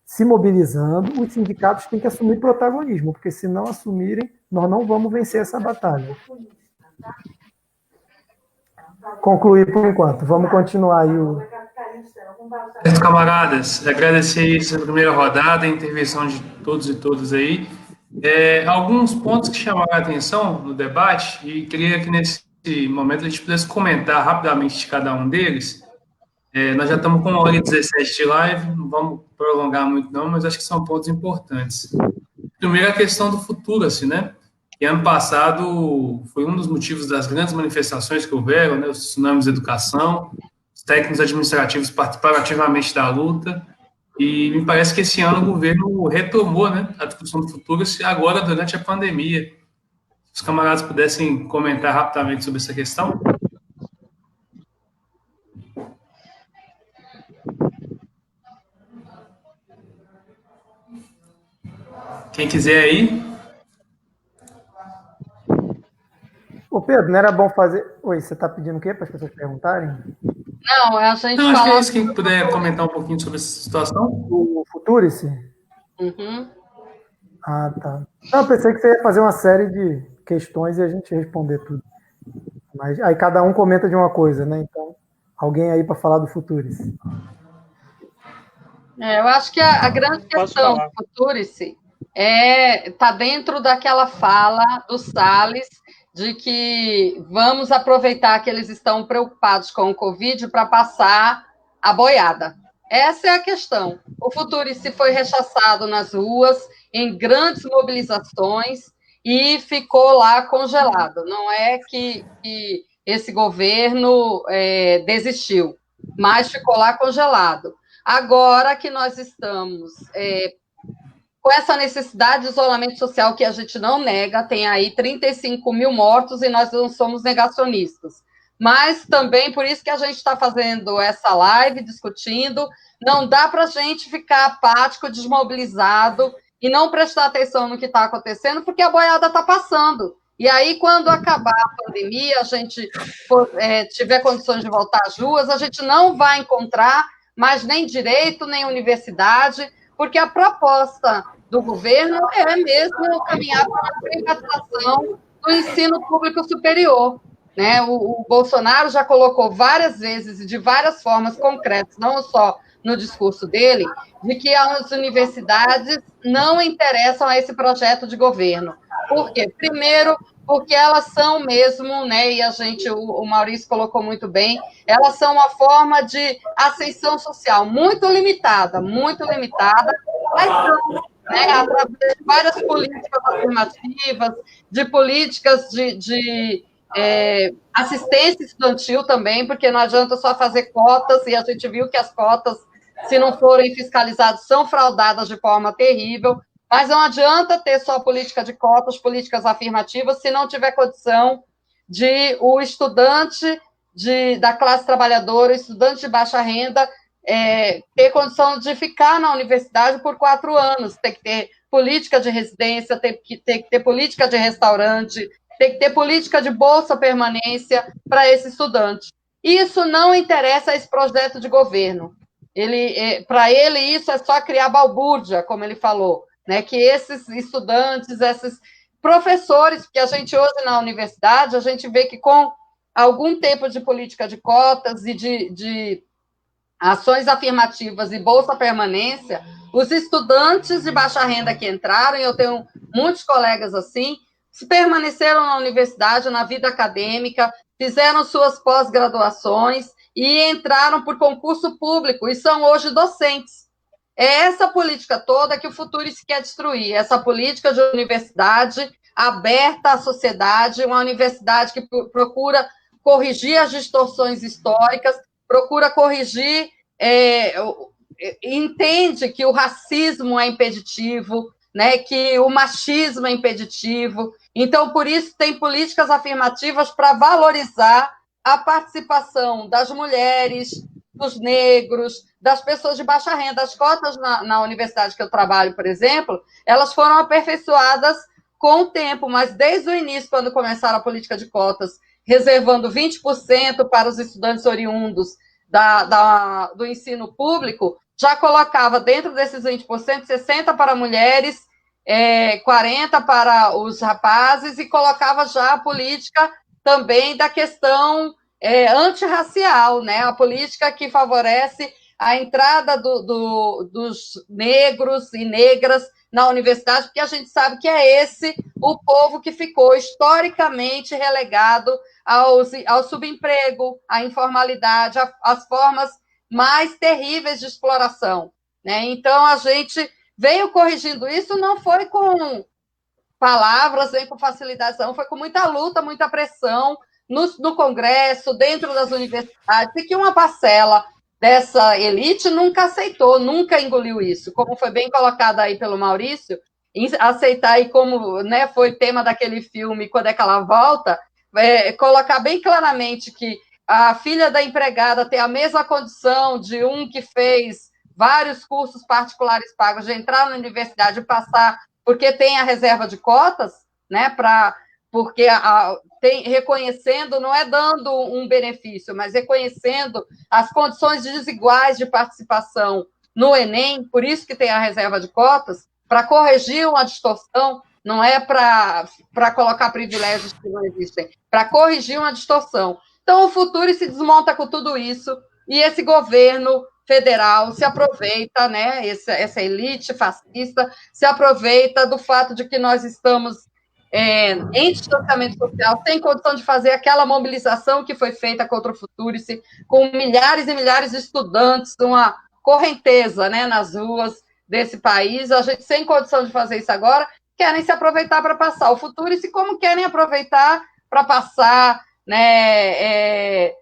se mobilizando. Os sindicatos têm que assumir protagonismo, porque se não assumirem, nós não vamos vencer essa batalha. Concluir por enquanto. Vamos continuar aí Certo, camaradas. Agradecer essa primeira rodada, a intervenção de todos e todas aí. Alguns pontos que chamaram a atenção no debate, e queria que nesse momento a gente pudesse comentar rapidamente de cada um deles. Nós já estamos com 1h17 de live, não vamos prolongar muito não, mas acho que são pontos importantes. Primeiro, a questão do futuro, assim, né? E ano passado foi um dos motivos das grandes manifestações que houveram, né, os tsunamis de educação, os técnicos administrativos participaram ativamente da luta, e me parece que esse ano o governo retomou, né, a discussão do futuro, agora durante a pandemia. Se os camaradas pudessem comentar rapidamente sobre essa questão. Quem quiser aí. Ô Pedro, não era bom fazer... Oi, você está pedindo o quê para as pessoas perguntarem? Não, a gente Não, acho que é isso. fala... Quem puder comentar um pouquinho sobre essa situação. O Futurice? Uhum. Ah, tá. Não, eu pensei que você ia fazer uma série de questões e a gente responder tudo. Mas aí cada um comenta de uma coisa, né? Então, alguém aí para falar do Futurice. Eu acho que a grande questão do Futurice está dentro daquela fala do Salles de que vamos aproveitar que eles estão preocupados com o Covid para passar a boiada. Essa é a questão. O Futurice foi rechaçado nas ruas, em grandes mobilizações, e ficou lá congelado. Não é que esse governo desistiu, mas ficou lá congelado. Agora que nós estamos com essa necessidade de isolamento social que a gente não nega, tem aí 35 mil mortos e nós não somos negacionistas. mas também por isso que a gente está fazendo essa live, discutindo. Não dá para a gente ficar apático, desmobilizado e não prestar atenção no que está acontecendo, porque a boiada está passando. E aí, quando acabar a pandemia, a gente tiver condições de voltar às ruas, a gente não vai encontrar mais nem direito, nem universidade, porque a proposta do governo é mesmo caminhar para a privatização do ensino público superior. Né? O Bolsonaro já colocou várias vezes e de várias formas concretas, não só no discurso dele, de que as universidades não interessam a esse projeto de governo. Por quê? Primeiro, porque elas são mesmo, né, e o Maurício colocou muito bem, elas são uma forma de ascensão social muito limitada, mas são, né, através de várias políticas afirmativas, de políticas de assistência estudantil também, porque não adianta só fazer cotas, e a gente viu que as cotas, se não forem fiscalizadas, são fraudadas de forma terrível, mas não adianta ter só política de cotas, políticas afirmativas, se não tiver condição de o estudante da classe trabalhadora, o estudante de baixa renda, ter condição de ficar na universidade por 4 anos, tem que ter política de residência, tem que ter política de restaurante, tem que ter política de bolsa permanência para esse estudante. Isso não interessa a esse projeto de governo. Para ele, isso é só criar balbúrdia, como ele falou, né? Que esses estudantes, esses professores, porque a gente hoje na universidade, a gente vê que com algum tempo de política de cotas e de ações afirmativas e bolsa permanência, os estudantes de baixa renda que entraram, e eu tenho muitos colegas assim, permaneceram na universidade, na vida acadêmica, fizeram suas pós-graduações e entraram por concurso público e são hoje docentes. É essa política toda que o Futurice quer destruir, essa política de universidade aberta à sociedade, uma universidade que procura corrigir as distorções históricas, procura corrigir, entende que o racismo é impeditivo, né, que o machismo é impeditivo. Então, por isso, tem políticas afirmativas para valorizar a participação das mulheres, dos negros, das pessoas de baixa renda. As cotas na universidade que eu trabalho, por exemplo, elas foram aperfeiçoadas com o tempo, mas desde o início, quando começaram a política de cotas, reservando 20% para os estudantes oriundos do ensino público, já colocava dentro desses 20%, 60% para mulheres, 40% para os rapazes, e colocava já a política também da questão antirracial, né? A política que favorece a entrada dos negros e negras na universidade, porque a gente sabe que é esse o povo que ficou historicamente relegado ao subemprego, à informalidade, às formas mais terríveis de exploração, né? Então, a gente veio corrigindo isso, não foi com palavras, nem com facilidade, não, foi com muita luta, muita pressão no Congresso, dentro das universidades, e que uma parcela dessa elite nunca aceitou, nunca engoliu isso, como foi bem colocado aí pelo Maurício, aceitar, e como, né, foi tema daquele filme Quando é que ela volta, colocar bem claramente que a filha da empregada tem a mesma condição de um que fez vários cursos particulares pagos, de entrar na universidade e passar, porque tem a reserva de cotas, né, porque reconhecendo, não é dando um benefício, mas reconhecendo as condições desiguais de participação no Enem, por isso que tem a reserva de cotas, para corrigir uma distorção, não é para colocar privilégios que não existem, para corrigir uma distorção. Então, o futuro se desmonta com tudo isso, e esse governo federal se aproveita, né, essa elite fascista se aproveita do fato de que nós estamos em distanciamento social, sem condição de fazer aquela mobilização que foi feita contra o Futurice, com milhares e milhares de estudantes, uma correnteza, né, nas ruas desse país. A gente, sem condição de fazer isso agora, querem se aproveitar para passar o Futurice, como querem aproveitar para passar, né,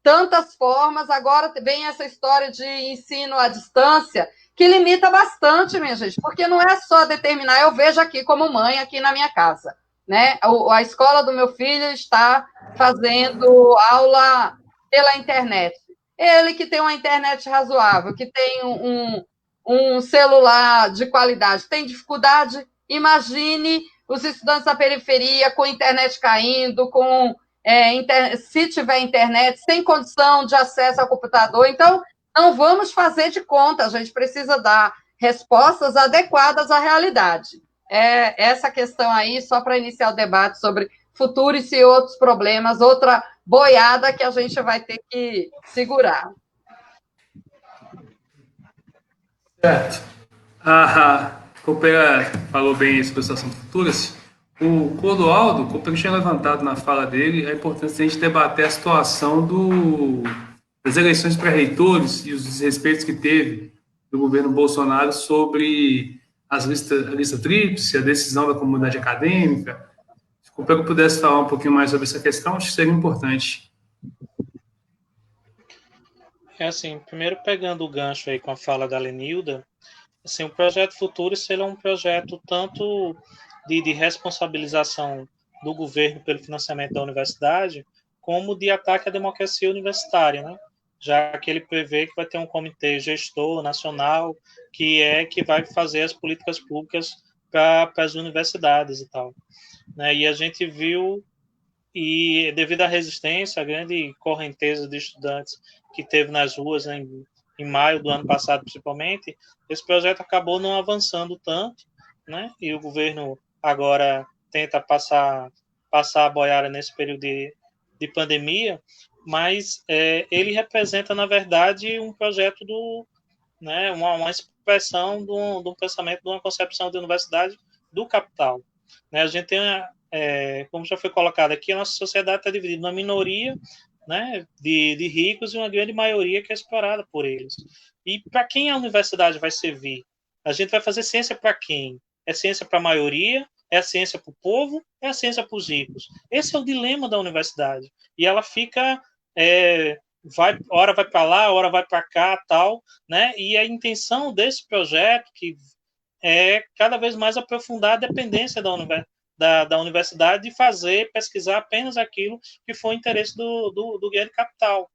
tantas formas. Agora vem essa história de ensino à distância, que limita bastante, minha gente, porque não é só determinar, eu vejo aqui como mãe, aqui na minha casa, né? A escola do meu filho está fazendo aula pela internet. Ele que tem uma internet razoável, que tem um celular de qualidade, tem dificuldade? Imagine os estudantes da periferia com internet caindo, se tiver internet, sem condição de acesso ao computador. Então, não vamos fazer de conta, a gente precisa dar respostas adequadas à realidade. Essa questão aí, só para iniciar o debate sobre futuros e outros problemas, outra boiada que a gente vai ter que segurar. Certo. A Cooper falou bem sobre a situação futuras. O Clodoaldo, o Cooper tinha levantado na fala dele a importância de a gente debater a situação das eleições para reitores e os desrespeitos que teve do governo Bolsonaro sobre a lista tríplice, a decisão da comunidade acadêmica. Se o Cooper pudesse falar um pouquinho mais sobre essa questão, acho que seria importante. Assim, primeiro pegando o gancho aí com a fala da Lenilda, assim, o projeto Futuros é um projeto tanto de responsabilização do governo pelo financiamento da universidade, como de ataque à democracia universitária, né? Já que ele prevê que vai ter um comitê gestor nacional que vai fazer as políticas públicas para as universidades e tal, né? E a gente viu, e devido à resistência, a grande correnteza de estudantes que teve nas ruas, né, em maio do ano passado, principalmente, esse projeto acabou não avançando tanto, né? E o governo agora tenta passar a boiada nesse período de pandemia, mas ele representa, na verdade, um projeto né, uma expressão do pensamento, de uma concepção de universidade do capital. Né? A gente tem, como já foi colocado aqui, a nossa sociedade está dividida numa minoria, né, de ricos e uma grande maioria que é explorada por eles. E para quem a universidade vai servir? A gente vai fazer ciência para quem? É ciência para a maioria? É a ciência para o povo? É a ciência para os ricos? Esse é o dilema da universidade. E ela fica... hora vai para lá, hora vai para cá, tal, né? E a intenção desse projeto que é cada vez mais aprofundar a dependência da universidade de pesquisar apenas aquilo que foi o interesse do grande capital,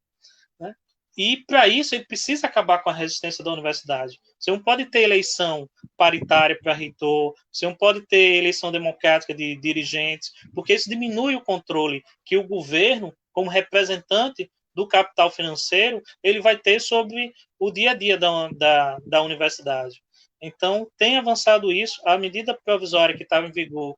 né? E para isso ele precisa acabar com a resistência da universidade. Você não pode ter eleição paritária para reitor, você não pode ter eleição democrática de dirigentes, porque isso diminui o controle que o governo, como representante do capital financeiro, ele vai ter sobre o dia a dia da universidade. Então, tem avançado isso. A medida provisória que estava em vigor,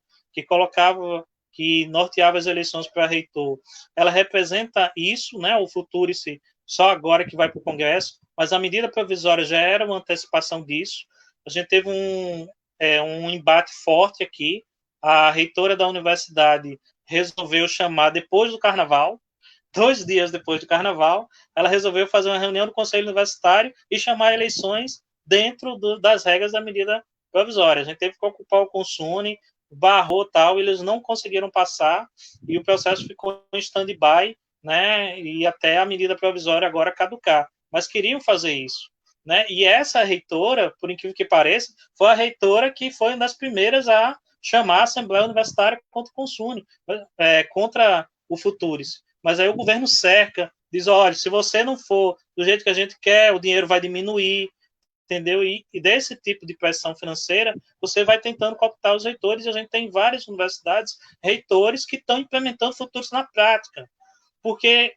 que norteava as eleições para reitor, ela representa isso, né? O Futurice só agora que vai para o Congresso, mas a medida provisória já era uma antecipação disso. A gente teve um embate forte aqui. A reitora da universidade resolveu chamar depois do Carnaval, 2 dias depois do Carnaval, ela resolveu fazer uma reunião do Conselho Universitário e chamar eleições dentro das regras da medida provisória. A gente teve que ocupar o Consune, barrou tal, e eles não conseguiram passar, e o processo ficou em stand-by, né, e até a medida provisória agora caducar. Mas queriam fazer isso, né? E essa reitora, por incrível que pareça, foi a reitora que foi uma das primeiras a chamar a Assembleia Universitária contra o Consune, contra o Futuris. Mas aí o governo cerca, diz, olha, se você não for do jeito que a gente quer, o dinheiro vai diminuir, entendeu? E desse tipo de pressão financeira, você vai tentando cooptar os reitores, e a gente tem várias universidades, reitores, que estão implementando futuros na prática, porque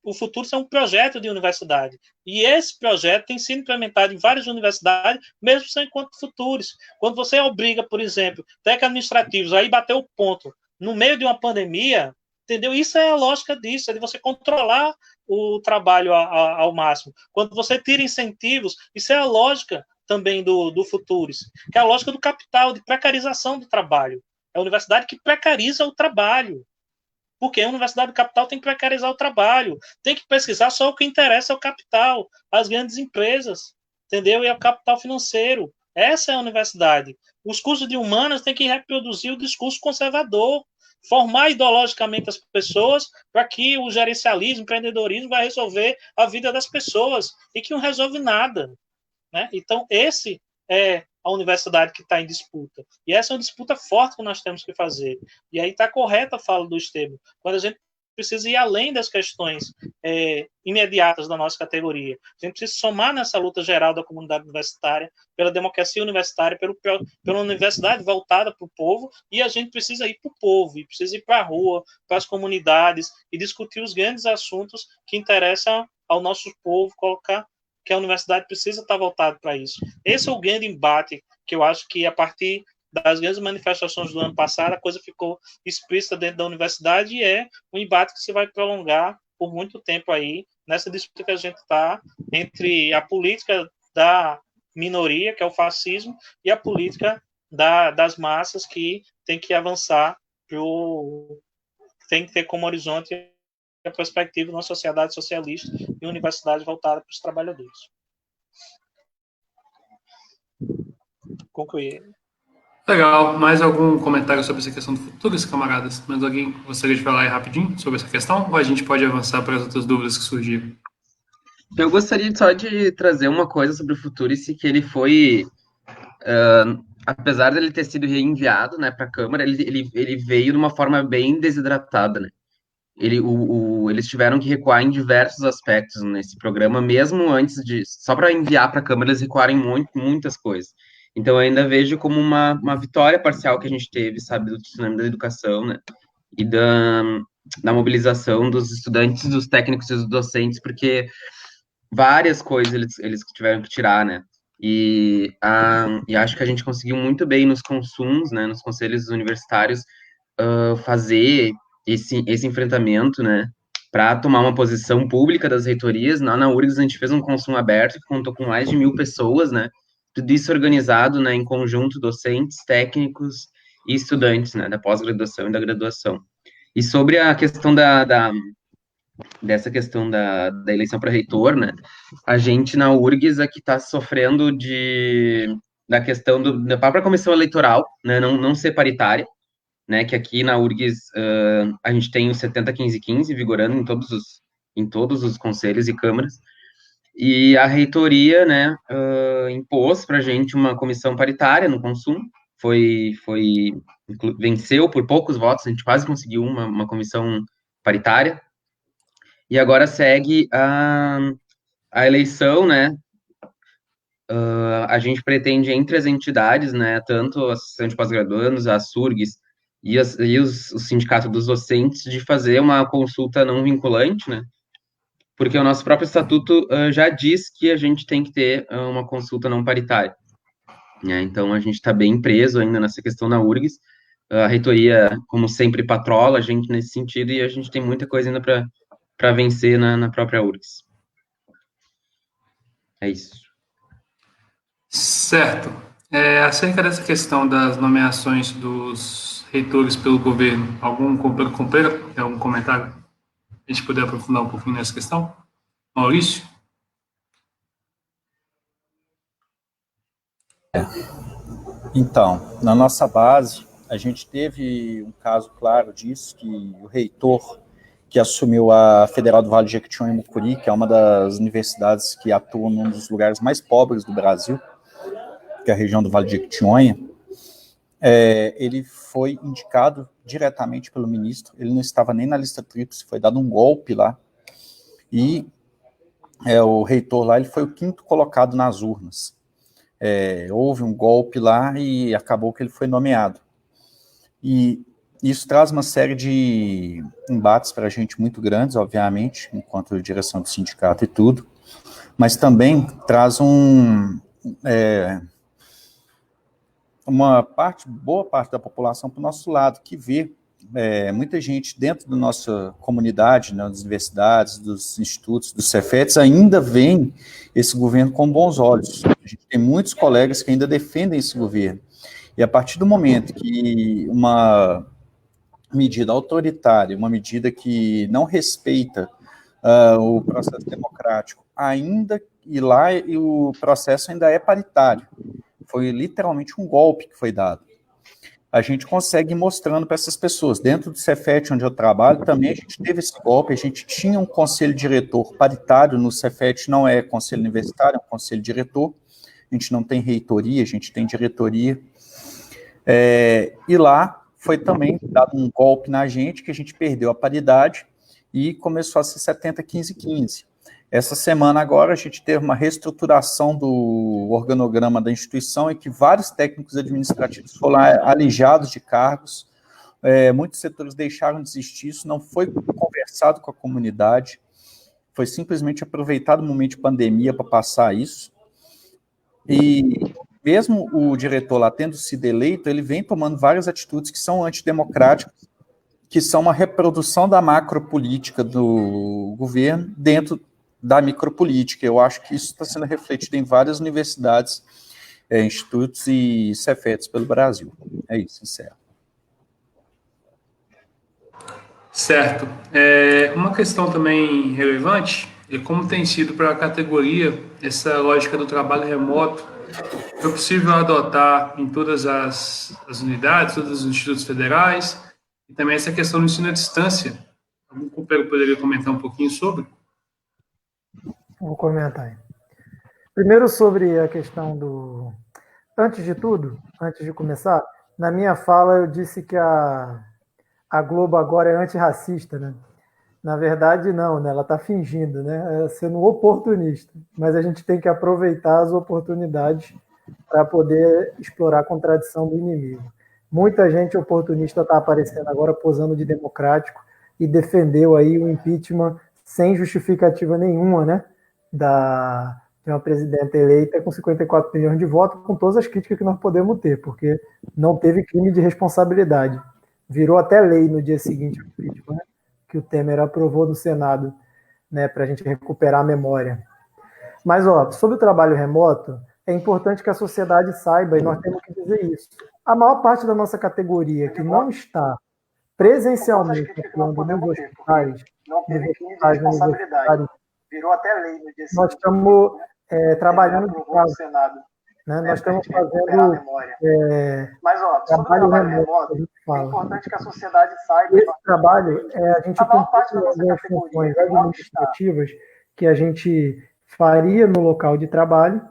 o Futuros é um projeto de universidade, e esse projeto tem sido implementado em várias universidades, mesmo sem enquanto Futuros. Quando você obriga, por exemplo, técnicos administrativos a ir bater o ponto no meio de uma pandemia, entendeu? Isso é a lógica disso, é de você controlar o trabalho ao máximo. Quando você tira incentivos, isso é a lógica também do Futuros, que é a lógica do capital, de precarização do trabalho. É a universidade que precariza o trabalho. Porque a universidade do capital tem que precarizar o trabalho, tem que pesquisar só o que interessa ao capital, às grandes empresas, entendeu? E ao capital financeiro. Essa é a universidade. Os cursos de humanas têm que reproduzir o discurso conservador, formar ideologicamente as pessoas para que o gerencialismo, o empreendedorismo vai resolver a vida das pessoas, e que não resolve nada, né? Então, esse é a universidade que está em disputa. E essa é uma disputa forte que nós temos que fazer. E aí está correta a fala do Esteban. Quando a gente precisa ir além das questões imediatas da nossa categoria. A gente precisa somar nessa luta geral da comunidade universitária, pela democracia universitária, pela universidade voltada para o povo, e a gente precisa ir para o povo, e precisa ir para a rua, para as comunidades, e discutir os grandes assuntos que interessam ao nosso povo, colocar que a universidade precisa estar voltada para isso. Esse é o grande embate que eu acho que, a partir das grandes manifestações do ano passado, a coisa ficou explícita dentro da universidade, e é um embate que se vai prolongar por muito tempo aí, nessa disputa que a gente está entre a política da minoria, que é o fascismo, e a política das massas, que tem que avançar, tem que ter como horizonte a perspectiva de uma sociedade socialista e uma universidade voltada para os trabalhadores. Concluí. Legal. Mais algum comentário sobre essa questão do futuro, camaradas? Mais alguém gostaria de falar aí rapidinho sobre essa questão? Ou a gente pode avançar para as outras dúvidas que surgiram? Eu gostaria só de trazer uma coisa sobre o Futurice, que ele foi, apesar de ele ter sido reenviado, né, para a Câmara, ele veio de uma forma bem desidratada, né? Eles tiveram que recuar em diversos aspectos nesse programa, mesmo antes de... Só para enviar para a Câmara, eles recuaram em muitas coisas. Então, eu ainda vejo como uma vitória parcial que a gente teve, sabe, do tsunami da educação, né? E da mobilização dos estudantes, dos técnicos e dos docentes, porque várias coisas eles tiveram que tirar, né? E acho que a gente conseguiu muito bem nos consumos, né, nos conselhos universitários, fazer esse enfrentamento, né, para tomar uma posição pública das reitorias. Na URGS a gente fez um consumo aberto que contou com mais de 1.000 pessoas, né, tudo isso organizado, né, em conjunto, docentes, técnicos e estudantes, né, da pós-graduação e da graduação. E sobre a questão dessa questão da eleição para reitor, né, a gente na URGS aqui está sofrendo da questão da própria comissão eleitoral, né, não ser paritária, né, que aqui na URGS a gente tem o 70-15-15 vigorando em todos os conselhos e câmaras, e a reitoria, né, impôs para a gente uma comissão paritária no consumo, venceu por poucos votos, a gente quase conseguiu uma comissão paritária, e agora segue a eleição, né, a gente pretende entre as entidades, né, tanto a Associação de Pós-Graduandos, a SURGS e o Sindicato dos Docentes, de fazer uma consulta não vinculante, né, porque o nosso próprio estatuto já diz que a gente tem que ter uma consulta não paritária, né? Então a gente está bem preso ainda nessa questão na URGS, a reitoria, como sempre, patrola a gente nesse sentido, e a gente tem muita coisa ainda para vencer na própria URGS. É isso. Certo. Acerca dessa questão das nomeações dos reitores pelo governo, algum comentário? A gente poder aprofundar um pouquinho nessa questão? Maurício? Então, na nossa base, a gente teve um caso claro disso, que o reitor que assumiu a Federal do Vale de Jequitinhonha e Mucuri, que é uma das universidades que atua num dos lugares mais pobres do Brasil, que é a região do Vale de Jequitinhonha, ele foi indicado diretamente pelo ministro, ele não estava nem na lista tríplice, foi dado um golpe lá, e o reitor lá, ele foi o 5º colocado nas urnas. Houve um golpe lá e acabou que ele foi nomeado. E isso traz uma série de embates para a gente muito grandes, obviamente, enquanto direção do sindicato e tudo, mas também traz boa parte da população para o nosso lado, que vê muita gente dentro da nossa comunidade, né, das universidades, dos institutos, dos Cefetes, ainda veem esse governo com bons olhos. A gente tem muitos colegas que ainda defendem esse governo. E a partir do momento que uma medida autoritária, uma medida que não respeita o processo democrático, e o processo ainda é paritário, foi literalmente um golpe que foi dado. A gente consegue ir mostrando para essas pessoas. Dentro do Cefet, onde eu trabalho, também a gente teve esse golpe, a gente tinha um conselho diretor paritário no Cefet, não é conselho universitário, é um conselho diretor, a gente não tem reitoria, a gente tem diretoria. E lá foi também dado um golpe na gente, que a gente perdeu a paridade e começou a ser 70, 15, 15. Essa semana agora a gente teve uma reestruturação do organograma da instituição em que vários técnicos administrativos foram alijados de cargos, muitos setores deixaram de existir, isso não foi conversado com a comunidade, foi simplesmente aproveitado o momento de pandemia para passar isso, e mesmo o diretor lá tendo sido eleito, ele vem tomando várias atitudes que são antidemocráticas, que são uma reprodução da macropolítica do governo dentro da micropolítica. Eu acho que isso está sendo refletido em várias universidades, institutos e Cefetes pelo Brasil. É isso, encerro. Certo. Uma questão também relevante é como tem sido para a categoria essa lógica do trabalho remoto. Foi possível adotar em todas as unidades, todos os institutos federais, e também essa questão do ensino à distância. Algum companheiro poderia comentar um pouquinho sobre? Vou comentar aí. Primeiro sobre a questão do... Antes de tudo, antes de começar, na minha fala eu disse que a Globo agora é antirracista, né? Na verdade, não, né? Ela está fingindo, né? Sendo oportunista. Mas a gente tem que aproveitar as oportunidades para poder explorar a contradição do inimigo. Muita gente oportunista está aparecendo agora posando de democrático e defendeu aí o impeachment sem justificativa nenhuma, né? De uma presidenta eleita com 54 milhões de votos, com todas as críticas que nós podemos ter, porque não teve crime de responsabilidade. Virou até lei no dia seguinte ao impeachment, né? Que o Temer aprovou no Senado, né, para a gente recuperar a memória. Mas, sobre o trabalho remoto, é importante que a sociedade saiba, e nós temos que dizer isso. A maior parte da nossa categoria que não está presencialmente atuando nos hospitais, virou até lei no dia seguinte. Nós estamos trabalhando de casa. Né? Nós estamos fazendo mas, sobre o trabalho remoto, é importante que a sociedade saiba. Esse trabalho, a gente tem algumas funções administrativas que a gente faria no local de trabalho,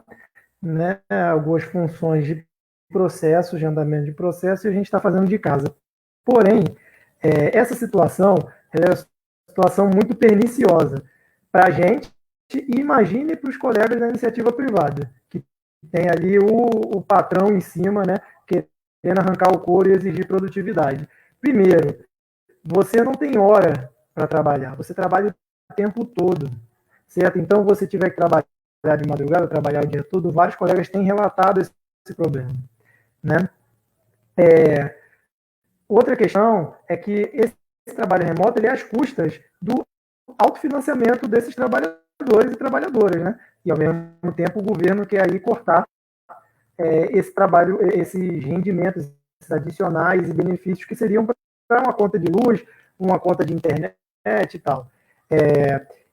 né? Algumas funções de processos, de andamento de processo, e a gente está fazendo de casa. Porém, essa situação é uma situação muito perniciosa para a gente, e imagine para os colegas da iniciativa privada, que tem ali o patrão em cima, né, querendo arrancar o couro e exigir produtividade. Primeiro, você não tem hora para trabalhar, você trabalha o tempo todo, certo? Então, você tiver que trabalhar de madrugada, trabalhar o dia todo, vários colegas têm relatado esse problema, né? Outra questão é que esse trabalho remoto ele é às custas do autofinanciamento desses trabalhadores e trabalhadoras, né? E, ao mesmo tempo, o governo quer aí cortar esse trabalho, esses rendimentos adicionais e benefícios que seriam para uma conta de luz, uma conta de internet e tal.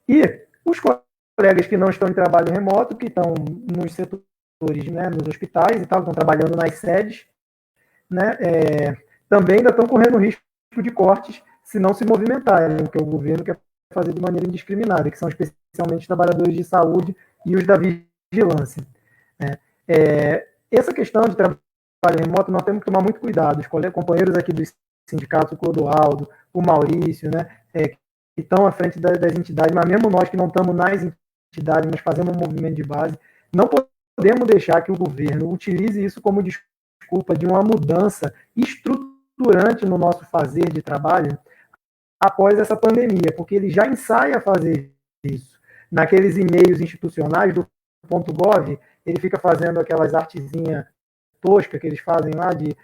E os colegas que não estão em trabalho remoto, que estão nos setores, né, nos hospitais e tal, estão trabalhando nas sedes, né, também ainda estão correndo risco de cortes se não se movimentarem, porque o governo quer fazer de maneira indiscriminada, que são especialmente os trabalhadores de saúde e os da vigilância. Essa questão de trabalho remoto, nós temos que tomar muito cuidado. Os companheiros aqui do sindicato, o Clodoaldo, o Maurício, né, que estão à frente das entidades, mas mesmo nós que não estamos nas entidades, mas fazemos um movimento de base, não podemos deixar que o governo utilize isso como desculpa de uma mudança estruturante no nosso fazer de trabalho após essa pandemia, porque ele já ensaia fazer isso. Naqueles e-mails institucionais do .gov, ele fica fazendo aquelas artezinhas toscas que eles fazem lá de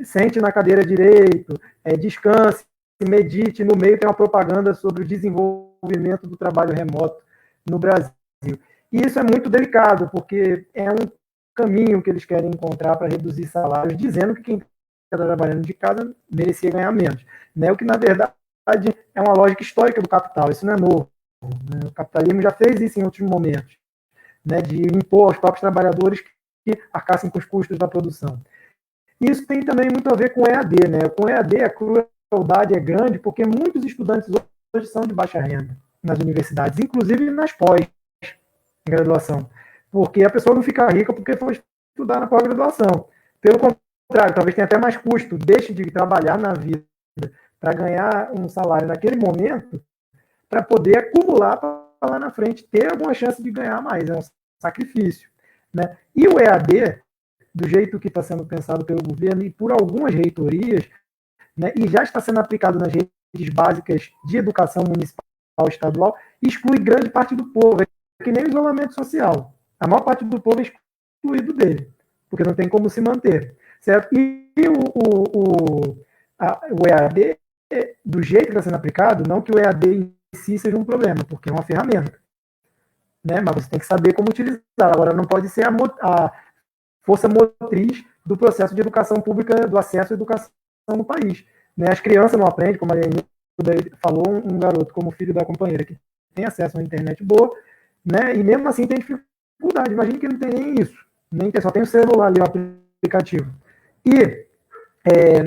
sente na cadeira direito, descanse, medite, no meio tem uma propaganda sobre o desenvolvimento do trabalho remoto no Brasil. E isso é muito delicado, porque é um caminho que eles querem encontrar para reduzir salários, dizendo que quem está trabalhando de casa merecia ganhar menos, né? O que, na verdade, é uma lógica histórica do capital, isso não é novo, né? O capitalismo já fez isso em outros momentos, né? De impor aos próprios trabalhadores que arcassem com os custos da produção. Isso tem também muito a ver com o EAD, né? Com o EAD, a crueldade é grande, porque muitos estudantes hoje são de baixa renda nas universidades, inclusive nas pós-graduação. porque a pessoa não fica rica porque foi estudar na pós-graduação. Pelo contrário, talvez tenha até mais custo, deixe de trabalhar na vida para ganhar um salário naquele momento, para poder acumular para lá na frente ter alguma chance de ganhar mais. É um sacrifício, né? E o EAD, do jeito que está sendo pensado pelo governo e por algumas reitorias, né, e já está sendo aplicado nas redes básicas de educação municipal e estadual, exclui grande parte do povo. É que nem o isolamento social. A maior parte do povo é excluído dele, porque não tem como se manter. Certo? E o EAD, do jeito que está sendo aplicado, não que o EAD em si seja um problema, porque é uma ferramenta, né? Mas você tem que saber como utilizar. Agora, não pode ser a força motriz do processo de educação pública, do acesso à educação no país. Né? As crianças não aprendem, como a Lenilda falou, um garoto como filho da companheira que tem acesso a uma internet boa, né? E mesmo assim tem dificuldade. Imagina que não tem nem isso, nem só tem o celular ali, o aplicativo. E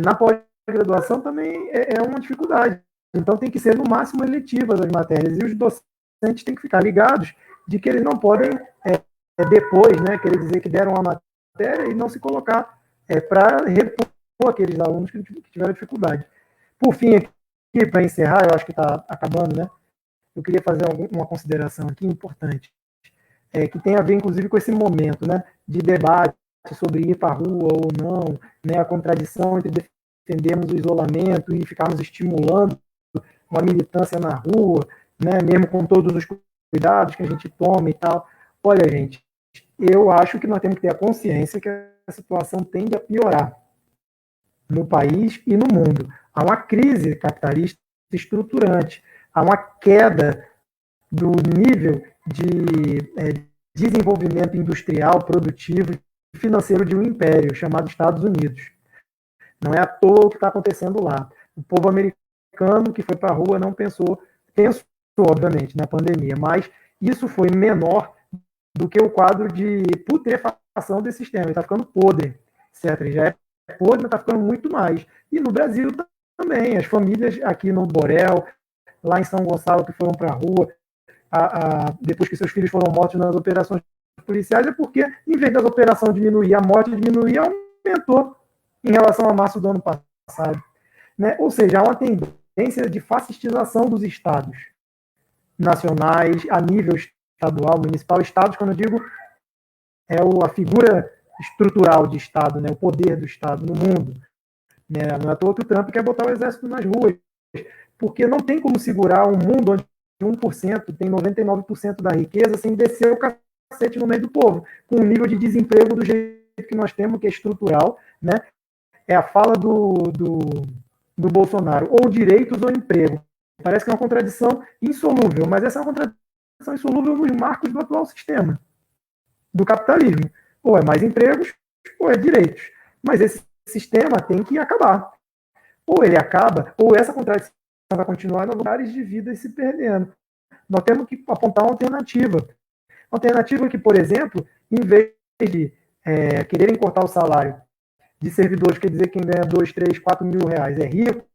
na pós-graduação também é uma dificuldade. Então tem que ser no máximo eletivas as matérias, e os docentes têm que ficar ligados de que eles não podem depois, né, querer dizer que deram a matéria e não se colocar para repor aqueles alunos que tiveram dificuldade. Por fim, aqui, para encerrar, eu acho que está acabando, né? Eu queria fazer uma consideração aqui importante, que tem a ver, inclusive, com esse momento, né, de debate sobre ir para a rua ou não, né, a contradição entre defendermos o isolamento e ficarmos estimulando uma militância na rua, né, mesmo com todos os cuidados que a gente toma e tal. Olha, gente, eu acho que nós temos que ter a consciência que a situação tende a piorar no país e no mundo. Há uma crise capitalista estruturante, há uma queda do nível de desenvolvimento industrial, produtivo e financeiro de um império chamado Estados Unidos. Não é à toa o que está acontecendo lá. O povo americano que foi para a rua não pensou, obviamente, na pandemia, mas isso foi menor do que o quadro de putrefação desse sistema. Ele está ficando podre, certo? Ele já é podre, mas está ficando muito mais. E no Brasil também, as famílias aqui no Borel, lá em São Gonçalo, que foram para a rua, depois que seus filhos foram mortos nas operações policiais, é porque, em vez das operações diminuir, a morte diminuir, aumentou em relação a março do ano passado. Né? Ou seja, há uma tendência de fascistização dos estados nacionais, a nível estadual, municipal. Estados, quando eu digo, é a figura estrutural de Estado, né? O poder do Estado no mundo. Né? Não é à toa que o Trump quer botar o exército nas ruas, porque não tem como segurar um mundo onde 1% tem 99% da riqueza sem descer o cacete no meio do povo, com um nível de desemprego do jeito que nós temos, que é estrutural, né? É a fala do Bolsonaro, ou direitos ou emprego. Parece que é uma contradição insolúvel, mas essa é uma contradição insolúvel nos marcos do atual sistema, do capitalismo. Ou é mais empregos, ou é direitos. Mas esse sistema tem que acabar. Ou ele acaba, ou essa contradição vai continuar nos lugares de vida se perdendo. Nós temos que apontar uma alternativa. Uma alternativa que, por exemplo, em vez de quererem cortar o salário de servidores, quer dizer que quem ganha 2, 3, 4 mil reais é rico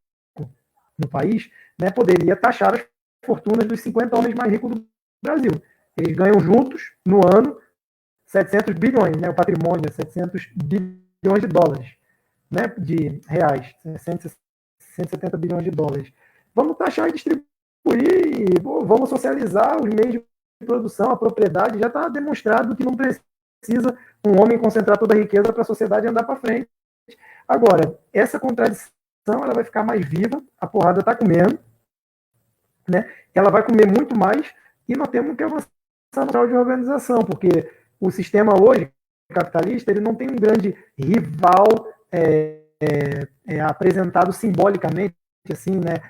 no país, né, poderia taxar as fortunas dos 50 homens mais ricos do Brasil. Eles ganham juntos, no ano, 700 bilhões, né, o patrimônio é 700 bilhões de dólares, né, de reais, 170 bilhões de dólares. Vamos taxar e distribuir, vamos socializar os meios de produção, a propriedade. Já está demonstrado que não precisa um homem concentrar toda a riqueza para a sociedade andar para frente. Agora, essa contradição ela vai ficar mais viva, a porrada está comendo, né? Ela vai comer muito mais e nós temos que avançar no grau de organização, porque o sistema hoje, capitalista, ele não tem um grande rival apresentado simbolicamente, assim, né?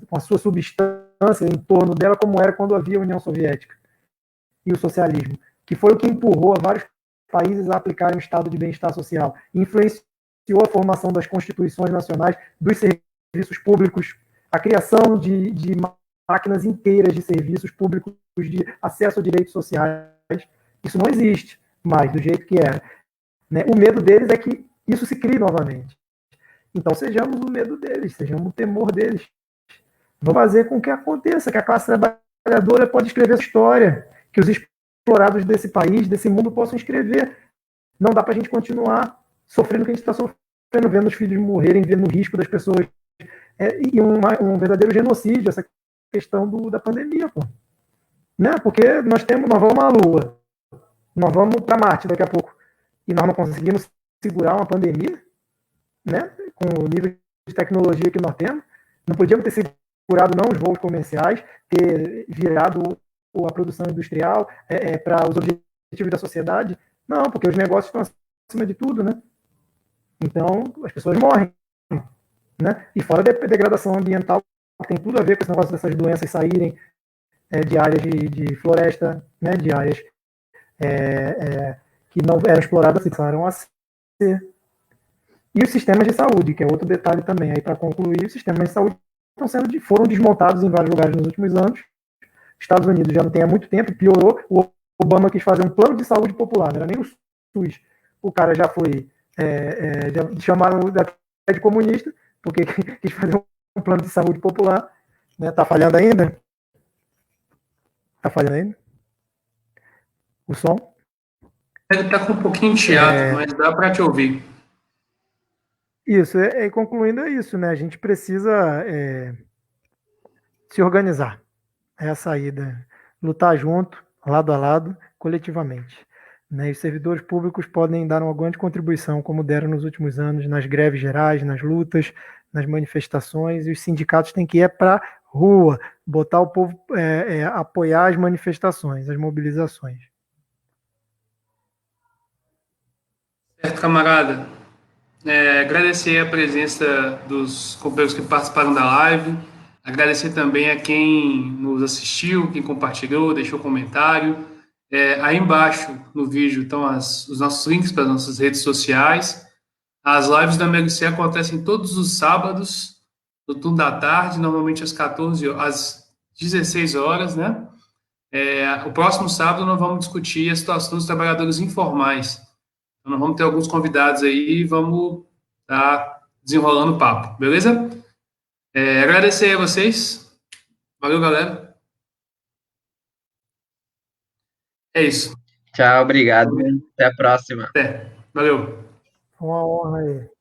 Com a sua substância em torno dela, como era quando havia a União Soviética e o socialismo, que foi o que empurrou a vários países a aplicarem o estado de bem-estar social, influenciou a formação das constituições nacionais, dos serviços públicos, a criação de máquinas inteiras de serviços públicos, de acesso a direitos sociais. Isso não existe mais do jeito que era. Né? O medo deles é que isso se crie novamente. Então, sejamos o medo deles, sejamos o temor deles. Vamos fazer com que aconteça, que a classe trabalhadora pode escrever sua história, que os explorados desse país, desse mundo, possam escrever. Não dá para a gente continuar sofrendo o que a gente está sofrendo, vendo os filhos morrerem, vendo o risco das pessoas. E um verdadeiro genocídio, essa questão da pandemia, pô. Né? Porque nós vamos à Lua, nós vamos para Marte daqui a pouco, e nós não conseguimos segurar uma pandemia, né? Com o nível de tecnologia que nós temos. Não podíamos ter segurado não os voos comerciais, ter virado a produção industrial para os objetivos da sociedade. Não, porque os negócios estão acima de tudo, né? Então, as pessoas morrem. Né? E fora da degradação ambiental, que tem tudo a ver com esse negócio dessas doenças saírem de áreas de floresta, né? De áreas que não eram exploradas, passaram a ser. E os sistemas de saúde, que é outro detalhe também. Aí, para concluir, os sistemas de saúde foram desmontados em vários lugares nos últimos anos. Estados Unidos já não tem há muito tempo, piorou. O Obama quis fazer um plano de saúde popular, não era nem o SUS. O cara já foi, já chamaram de comunista, porque quis fazer um plano de saúde popular. Né? Tá falhando ainda? Tá falhando ainda? O som? Ele tá com um pouquinho de chiado, mas dá para te ouvir. Isso, concluindo é isso, né? A gente precisa se organizar. É a saída. Lutar junto, lado a lado, coletivamente. Né? E os servidores públicos podem dar uma grande contribuição, como deram nos últimos anos, nas greves gerais, nas lutas, nas manifestações, e os sindicatos têm que ir para a rua, botar o povo, apoiar as manifestações, as mobilizações. Certo, camarada. Agradecer a presença dos companheiros que participaram da live, agradecer também a quem nos assistiu, quem compartilhou, deixou comentário. Aí embaixo no vídeo estão os nossos links para as nossas redes sociais. As lives da MLC acontecem todos os sábados, no turno da tarde, normalmente às 16 horas, né? O próximo sábado nós vamos discutir a situação dos trabalhadores informais. Então, nós vamos ter alguns convidados aí e vamos estar desenrolando o papo, beleza? Agradecer a vocês. Valeu, galera. É isso. Tchau, obrigado. Até a próxima. Até. Valeu. Uma honra aí.